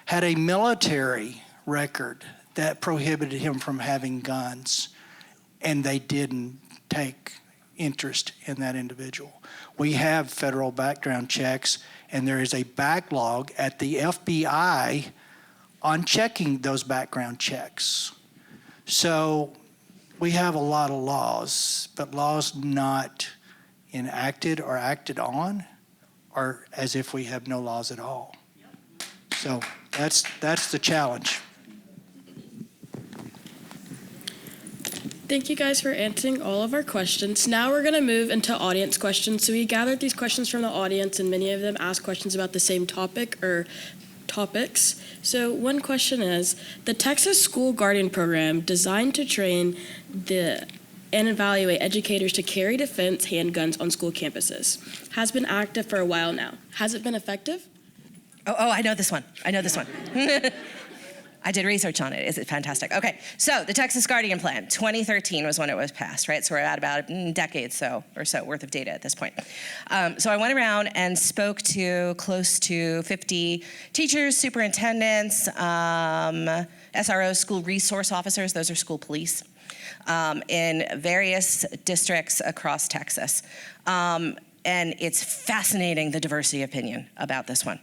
had a military record that prohibited him from having guns, and they didn't take interest in that individual. We have federal background checks, and there is a backlog at the FBI on checking those background checks. So we have a lot of laws, but laws not enacted or acted on are as if we have no laws at all. So that's the challenge. Thank you guys for answering all of our questions. Now we're going to move into audience questions. So we gathered these questions from the audience, and many of them asked questions about the same topic or topics. So one question is, the Texas School Guardian Program, designed to train and evaluate educators to carry defense handguns on school campuses, has been active for a while now. Has it been effective? Oh, I know this one. I did research on it. Is it fantastic? Okay, so the Texas Guardian Plan, 2013 was when it was passed, right? So we're at about a decade or so worth of data at this point. So I went around and spoke to close to 50 teachers, superintendents, SROs, school resource officers, those are school police, in various districts across Texas. And it's fascinating, the diversity of opinion about this one.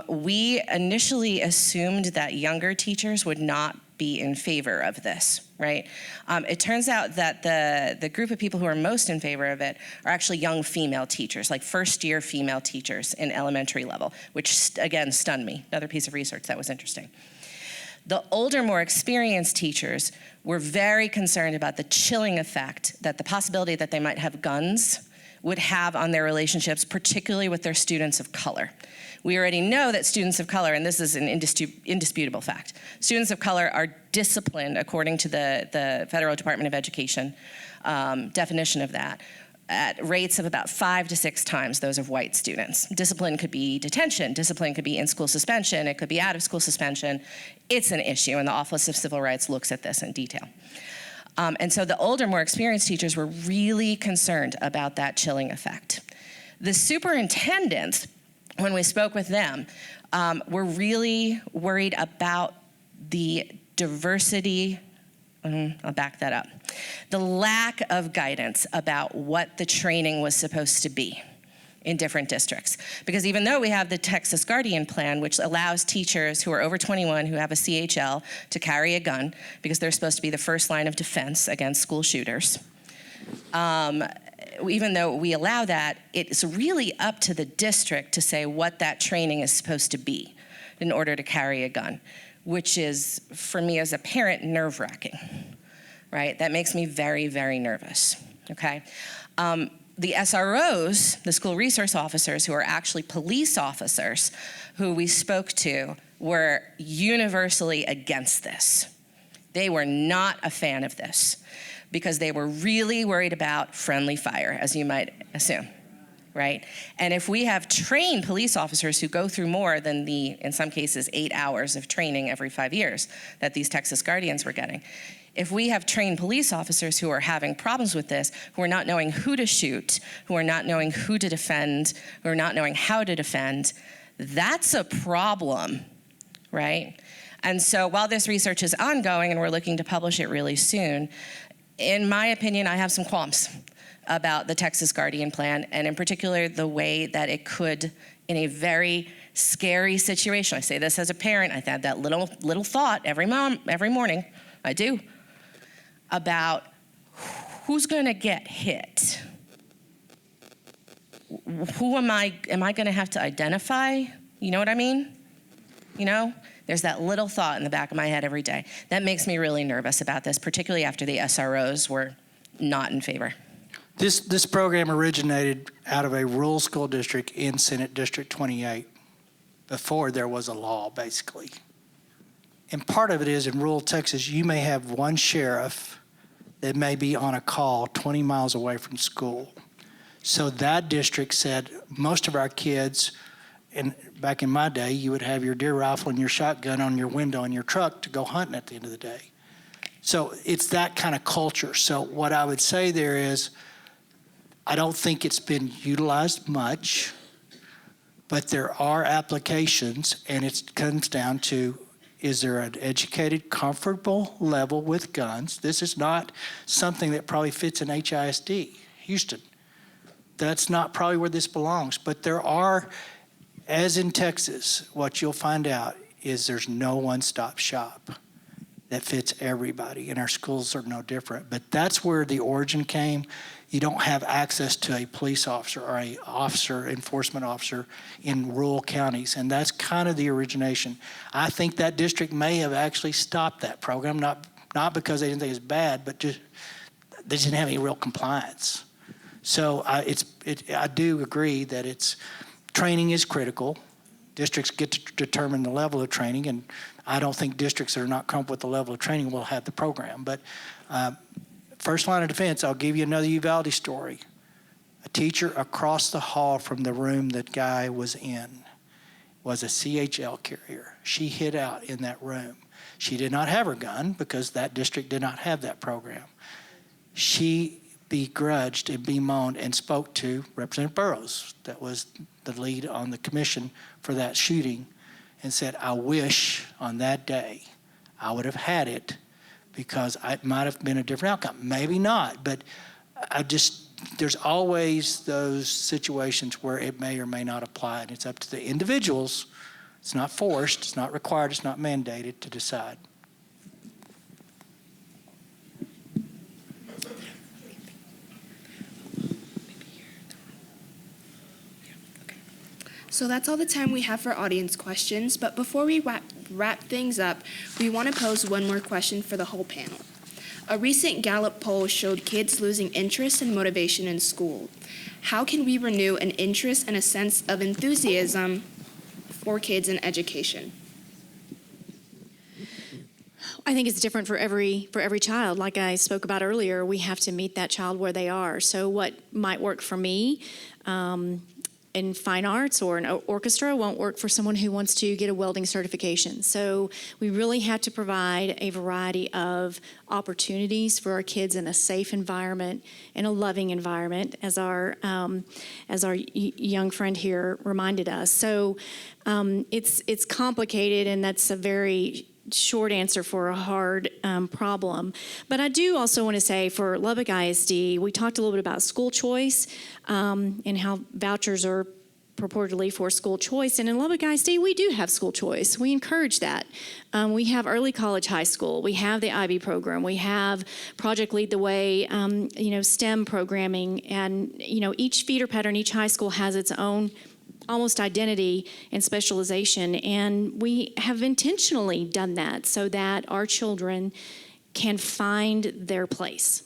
We initially assumed that younger teachers would not be in favor of this, right? It turns out that the group of people who are most in favor of it are actually young female teachers, like first-year female teachers in elementary level, which, again, stunned me. Another piece of research that was interesting. The older, more experienced teachers were very concerned about the chilling effect that the possibility that they might have guns would have on their relationships, particularly with their students of color. We already know that students of color, and this is an indisputable fact, students of color are disciplined according to the Federal Department of Education definition of that, at rates of about 5 to 6 times those of white students. Discipline could be detention, discipline could be in-school suspension, it could be out-of-school suspension. It's an issue, and the Office of Civil Rights looks at this in detail. And so the older, more experienced teachers were really concerned about that chilling effect. The superintendents, when we spoke with them, were really worried about the diversity. I'll back that up. The lack of guidance about what the training was supposed to be. in different districts. Because even though we have the Texas Guardian Plan, which allows teachers who are over 21 who have a CHL to carry a gun, because they're supposed to be the first line of defense against school shooters, even though we allow that, it's really up to the district to say what that training is supposed to be in order to carry a gun, which is, for me as a parent, nerve-wracking, right? That makes me very, very nervous, okay? The SROs, the school resource officers, who are actually police officers who we spoke to, were universally against this. They were not a fan of this because they were really worried about friendly fire, as you might assume, right? And if we have trained police officers who go through more than the, in some cases, 8 hours of training every 5 years that these Texas Guardians were getting, if we have trained police officers who are having problems with this, who are not knowing who to shoot, who are not knowing who to defend, who are not knowing how to defend, that's a problem, right? And so while this research is ongoing and we're looking to publish it really soon, in my opinion, I have some qualms about the Texas Guardian Plan, and in particular, the way that it could, in a very scary situation, I say this as a parent, I had that little thought every morning, I do, about who's gonna get hit? Who am I gonna have to identify? You know what I mean? You know? There's that little thought in the back of my head every day. That makes me really nervous about this, particularly after the SROs were not in favor. This program originated out of a rural school district in Senate District 28 before there was a law, basically. And part of it is in rural Texas, you may have one sheriff that may be on a call 20 miles away from school. So that district said most of our kids, and back in my day, you would have your deer rifle and your shotgun on your window in your truck to go hunting at the end of the day. So it's that kind of culture. So what I would say there is, I don't think it's been utilized much, but there are applications, and it comes down to, is there an educated, comfortable level with guns? This is not something that probably fits in HISD, Houston. That's not probably where this belongs. But there are, as in Texas, what you'll find out is there's no one-stop shop that fits everybody, and our schools are no different. But that's where the origin came. You don't have access to a police officer or a enforcement officer in rural counties, and that's kind of the origination. I think that district may have actually stopped that program, not because they didn't think it was bad, but just they didn't have any real compliance. So I do agree that training is critical. Districts get to determine the level of training, and I don't think districts that are not comfortable with the level of training will have the program. But first line of defense, I'll give you another Uvalde story. A teacher across the hall from the room that guy was in was a CHL carrier. She hid out in that room. She did not have her gun because that district did not have that program. She begrudged and bemoaned and spoke to Representative Burrows, that was the lead on the commission for that shooting, and said, I wish on that day I would have had it, because it might have been a different outcome. Maybe not, but there's always those situations where it may or may not apply, and it's up to the individuals. It's not forced, it's not required, it's not mandated to decide. So that's all the time we have for audience questions, but before we wrap things up, we want to pose one more question for the whole panel. A recent Gallup poll showed kids losing interest and motivation in school. How can we renew an interest and a sense of enthusiasm for kids in education? I think it's different for every child. Like I spoke about earlier, we have to meet that child where they are. So what might work for me in fine arts or an orchestra won't work for someone who wants to get a welding certification. So we really have to provide a variety of opportunities for our kids in a safe environment, in a loving environment, as our young friend here reminded us. So it's complicated, and that's a very short answer for a hard problem. But I do also want to say for Lubbock ISD, we talked a little bit about school choice and how vouchers are purportedly for school choice. And in Lubbock ISD, we do have school choice. We encourage that. We have early college high school. We have the IB program. We have Project Lead the Way, STEM programming. And, each feeder pattern, each high school has its own almost identity and specialization. And we have intentionally done that so that our children can find their place.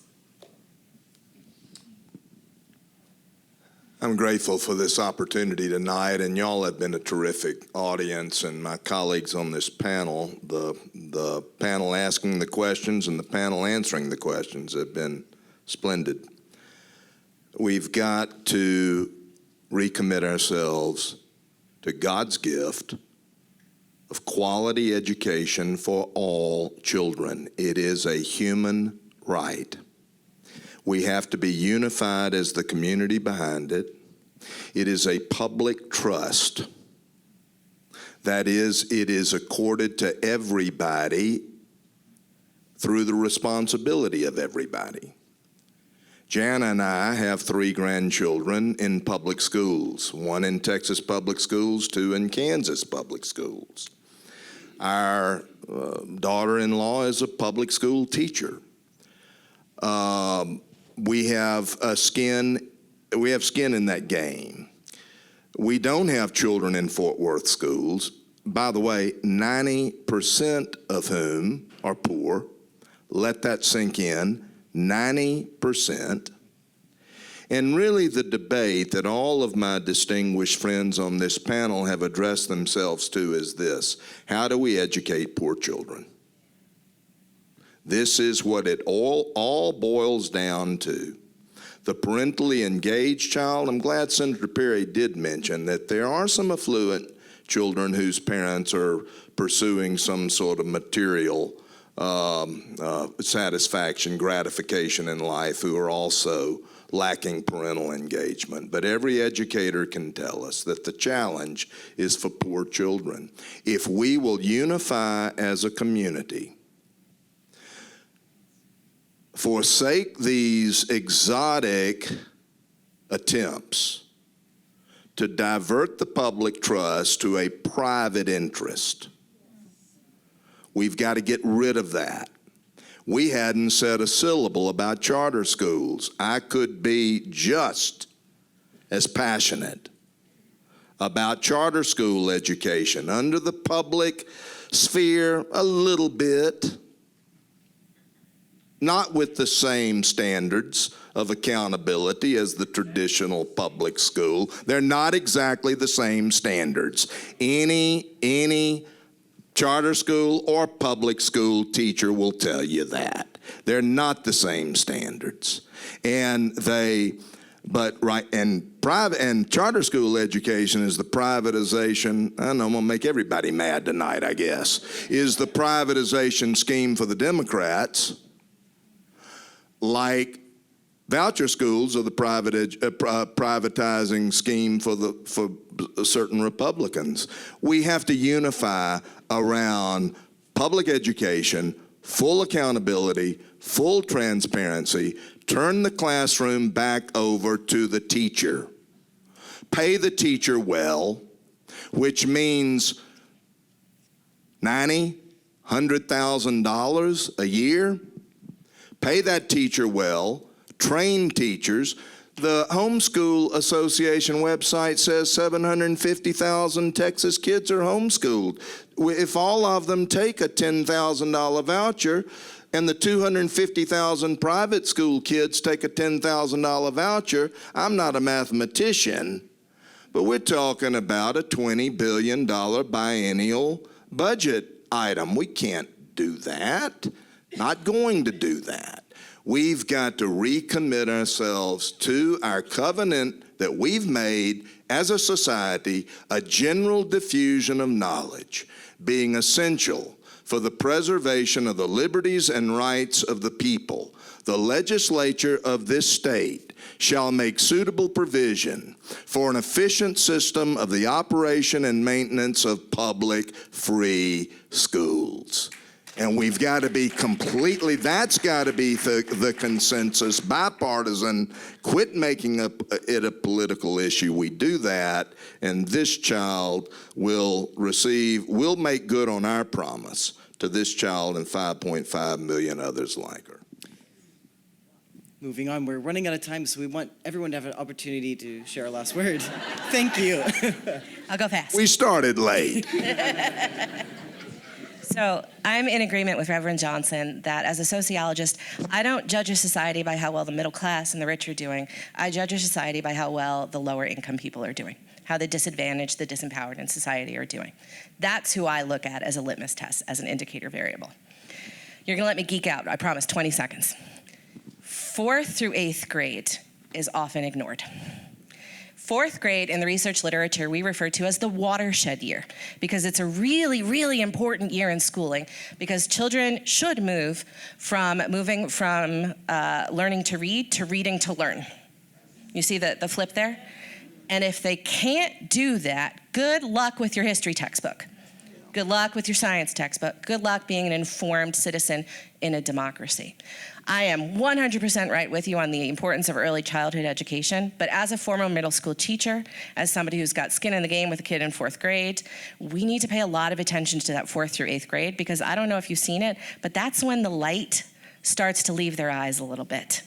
I'm grateful for this opportunity tonight, and y'all have been a terrific audience, and my colleagues on this panel, the panel asking the questions and the panel answering the questions have been splendid. We've got to recommit ourselves to God's gift of quality education for all children. It is a human right. We have to be unified as the community behind it. It is a public trust. That is, it is accorded to everybody through the responsibility of everybody. Jana and I have 3 grandchildren in public schools, 1 in Texas public schools, 2 in Kansas public schools. Our daughter-in-law is a public school teacher. We have skin in that game. We don't have children in Fort Worth schools, by the way, 90% of whom are poor. Let that sink in, 90%. And really the debate that all of my distinguished friends on this panel have addressed themselves to is this: how do we educate poor children? This is what it all boils down to. The parentally engaged child. I'm glad Senator Perry did mention that there are some affluent children whose parents are pursuing some sort of material satisfaction, gratification in life, who are also lacking parental engagement. But every educator can tell us that the challenge is for poor children. If we will unify as a community, forsake these exotic attempts to divert the public trust to a private interest. We've got to get rid of that. We hadn't said a syllable about charter schools. I could be just as passionate about charter school education under the public sphere a little bit, not with the same standards of accountability as the traditional public school. They're not exactly the same standards. Any charter school or public school teacher will tell you that. They're not the same standards. And private and charter school education is the privatization. I know I'm gonna make everybody mad tonight, I guess, is the privatization scheme for the Democrats. Like voucher schools are the privatizing scheme for certain Republicans. We have to unify around public education, full accountability, full transparency, turn the classroom back over to the teacher. Pay the teacher well, which means $90,000, $100,000 a year. Pay that teacher well, train teachers. The Homeschool Association website says 750,000 Texas kids are homeschooled. If all of them take a $10,000 voucher and the 250,000 private school kids take a $10,000 voucher, I'm not a mathematician, but we're talking about a $20 billion biennial budget item. We can't do that. Not going to do that. We've got to recommit ourselves to our covenant that we've made as a society, a general diffusion of knowledge being essential for the preservation of the liberties and rights of the people. The legislature of this state shall make suitable provision for an efficient system of the operation and maintenance of public free schools. And we've got to be completely, that's got to be the consensus, bipartisan. Quit making it a political issue. We do that, and this child will make good on our promise to this child and 5.5 million others like her. Moving on, we're running out of time, so we want everyone to have an opportunity to share a last word. Thank you. I'll go fast. We started late. So I'm in agreement with Reverend Johnson that as a sociologist, I don't judge a society by how well the middle class and the rich are doing. I judge a society by how well the lower income people are doing, how the disadvantaged, the disempowered in society are doing. That's who I look at as a litmus test, as an indicator variable. You're gonna let me geek out, I promise, 20 seconds. 4th through 8th grade is often ignored. 4th grade in the research literature we refer to as the watershed year because it's a really, really important year in schooling because children should moving from learning to read to reading to learn. You see the flip there? And if they can't do that, good luck with your history textbook. Good luck with your science textbook. Good luck being an informed citizen in a democracy. I am 100% right with you on the importance of early childhood education, but as a former middle school teacher, as somebody who's got skin in the game with a kid in 4th grade, we need to pay a lot of attention to that 4th through 8th grade because I don't know if you've seen it, but that's when the light starts to leave their eyes a little bit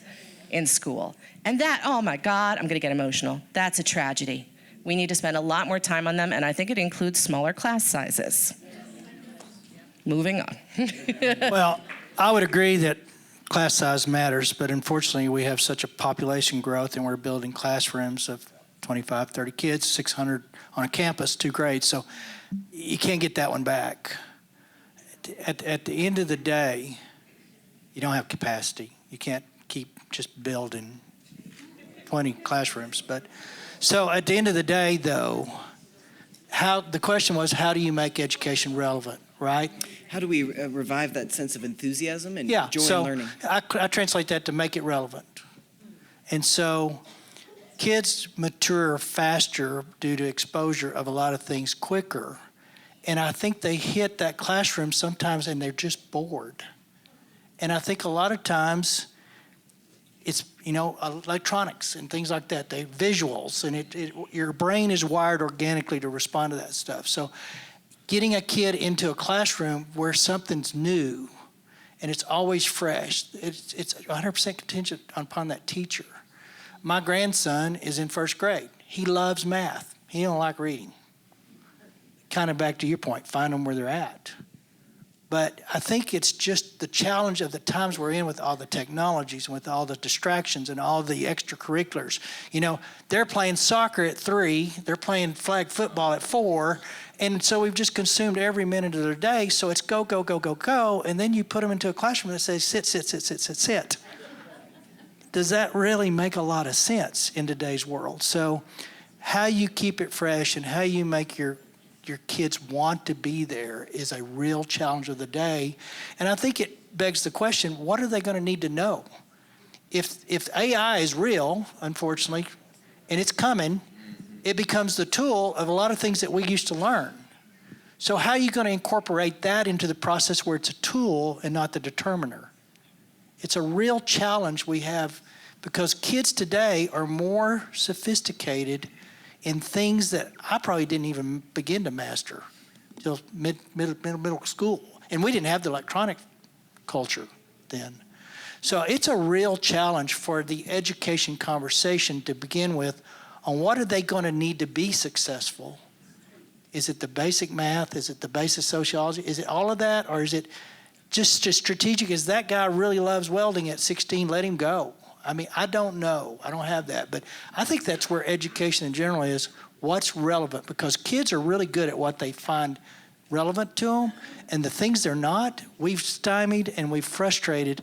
in school. And that, oh my God, I'm gonna get emotional. That's a tragedy. We need to spend a lot more time on them, and I think it includes smaller class sizes. Moving on. Well, I would agree that class size matters, but unfortunately we have such a population growth and we're building classrooms of 25, 30 kids, 600 on a campus, 2 grades, so you can't get that one back. At the end of the day, you don't have capacity. You can't keep just building 20 classrooms. But so at the end of the day, though, the question was, how do you make education relevant, right? How do we revive that sense of enthusiasm and joy so in learning? I translate that to make it relevant. And so kids mature faster due to exposure of a lot of things quicker. And I think they hit that classroom sometimes and they're just bored. And I think a lot of times it's, electronics and things like that, visuals, and your brain is wired organically to respond to that stuff. So getting a kid into a classroom where something's new and it's always fresh, it's 100% contingent upon that teacher. My grandson is in 1st grade. He loves math. He don't like reading. Kind of back to your point, find them where they're at. But I think it's just the challenge of the times we're in with all the technologies and with all the distractions and all the extracurriculars. They're playing soccer at 3, they're playing flag football at 4, and so we've just consumed every minute of their day, so it's go, go, go, go, go, and then you put them into a classroom that says sit, sit, sit, sit, sit, sit. Does that really make a lot of sense in today's world? So how you keep it fresh and how you make your kids want to be there is a real challenge of the day. And I think it begs the question, what are they going to need to know? If AI is real, unfortunately, and it's coming, it becomes the tool of a lot of things that we used to learn. So how are you going to incorporate that into the process where it's a tool and not the determiner? It's a real challenge we have because kids today are more sophisticated in things that I probably didn't even begin to master till middle school. And we didn't have the electronic culture then. So it's a real challenge for the education conversation to begin with on what are they going to need to be successful. Is it the basic math? Is it the basic sociology? Is it all of that? Or is it just as strategic as that guy really loves welding at 16, let him go? I mean, I don't know. I don't have that. But I think that's where education in general is, what's relevant. Because kids are really good at what they find relevant to them. And the things they're not, we've stymied and we've frustrated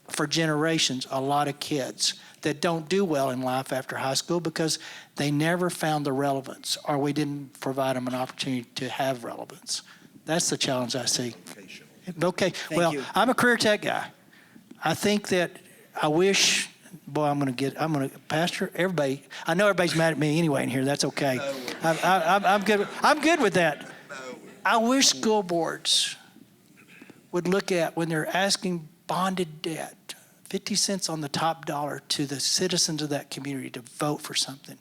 for generations a lot of kids that don't do well in life after high school because they never found the relevance or we didn't provide them an opportunity to have relevance. That's the challenge I see. Okay, well, I'm a career tech guy. I think that I wish boy, Pastor, everybody, I know everybody's mad at me anyway in here. That's okay. I'm good with that. I wish school boards would look at when they're asking bonded debt, 50 cents on the top dollar to the citizens of that community to vote for something,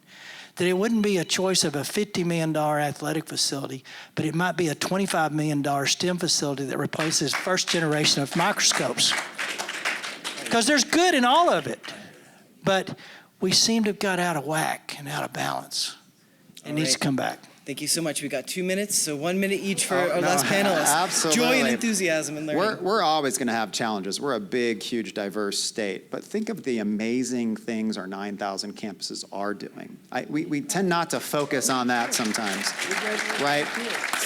that it wouldn't be a choice of a $50 million athletic facility, but it might be a $25 million STEM facility that replaces first generation of microscopes. Because there's good in all of it. But we seem to have got out of whack and out of balance. It needs to come back. Thank you so much. We got 2 minutes, so 1 minute each for our last panelists. Absolutely. Joy and enthusiasm in learning. We're always going to have challenges. We're a big, huge, diverse state. But think of the amazing things our 9,000 campuses are doing. We tend not to focus on that sometimes, right?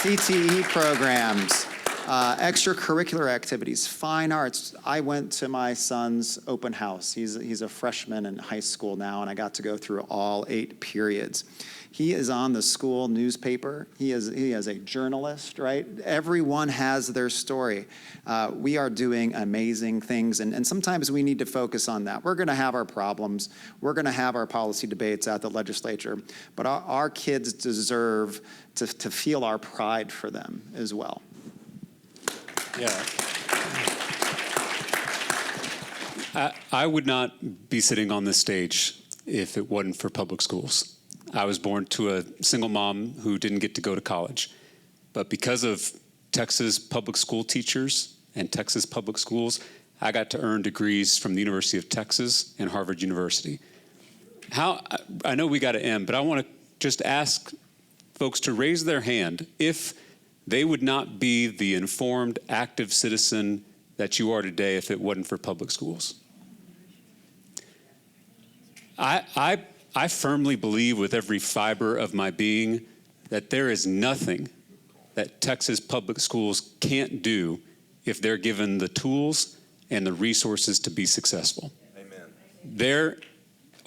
CTE programs, extracurricular activities, fine arts. I went to my son's open house. He's a freshman in high school now, and I got to go through all 8 periods. He is on the school newspaper. He is a journalist, right? Everyone has their story. We are doing amazing things, and sometimes we need to focus on that. We're going to have our problems. We're going to have our policy debates at the legislature, but our kids deserve to feel our pride for them as well. Yeah. I would not be sitting on this stage if it wasn't for public schools. I was born to a single mom who didn't get to go to college. But because of Texas public school teachers and Texas public schools, I got to earn degrees from the University of Texas and Harvard University. I know we got to end, but I want to just ask folks to raise their hand if they would not be the informed, active citizen that you are today if it wasn't for public schools. I firmly believe with every fiber of my being that there is nothing that Texas public schools can't do if they're given the tools and the resources to be successful. Amen.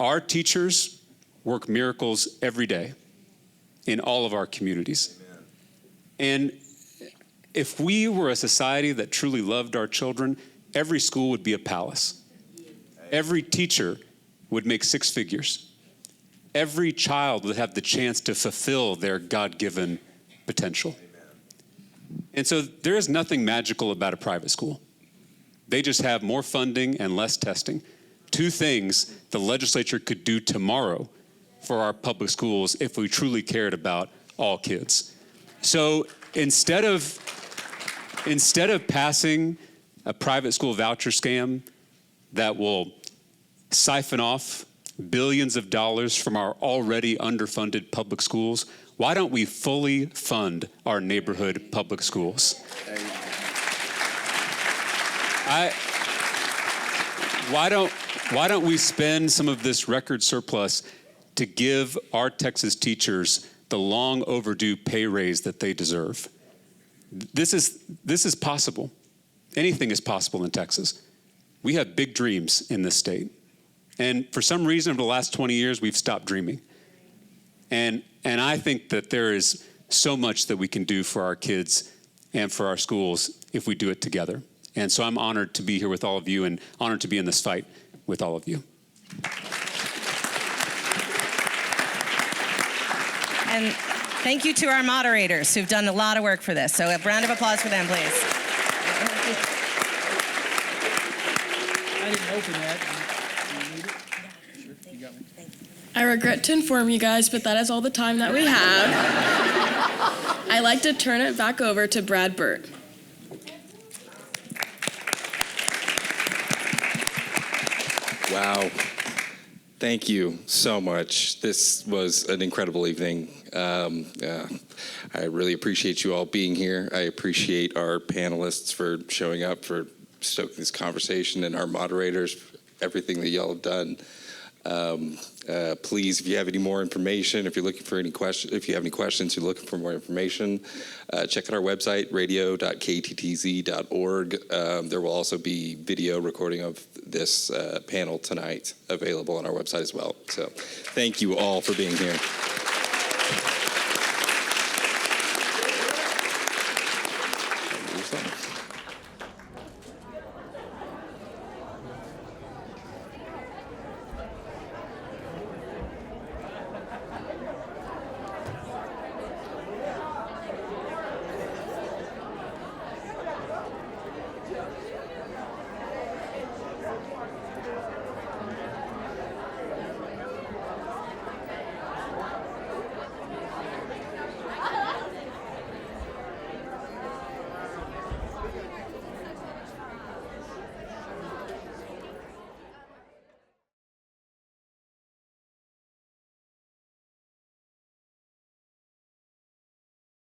Our teachers work miracles every day in all of our communities. Amen. And if we were a society that truly loved our children, every school would be a palace. Every teacher would make 6 figures. Every child would have the chance to fulfill their God-given potential. Amen. And so there is nothing magical about a private school. They just have more funding and less testing. 2 things the legislature could do tomorrow for our public schools if we truly cared about all kids. So instead of passing a private school voucher scam that will siphon off billions of dollars from our already underfunded public schools, why don't we fully fund our neighborhood public schools? Why don't we spend some of this record surplus to give our Texas teachers the long overdue pay raise that they deserve? This is possible. Anything is possible in Texas. We have big dreams in this state. And for some reason, over the last 20 years, we've stopped dreaming. And I think that there is so much that we can do for our kids and for our schools if we do it together. And so I'm honored to be here with all of you and honored to be in this fight with all of you. And thank you to our moderators who've done a lot of work for this. So a round of applause for them, please. I didn't open that. I regret to inform you guys, but that is all the time that we have. I'd like to turn it back over to Brad Burt. Wow. Thank you so much. This was an incredible evening. I really appreciate you all being here. I appreciate our panelists for showing up, for stoking this conversation, and our moderators, for everything that y'all have done. Please, if you have any more information, if you're looking for any questions, if you have any questions, you're looking for more information, check out our website, radio.kttz.org. There will also be video recording of this panel tonight available on our website as well. So thank you all for being here.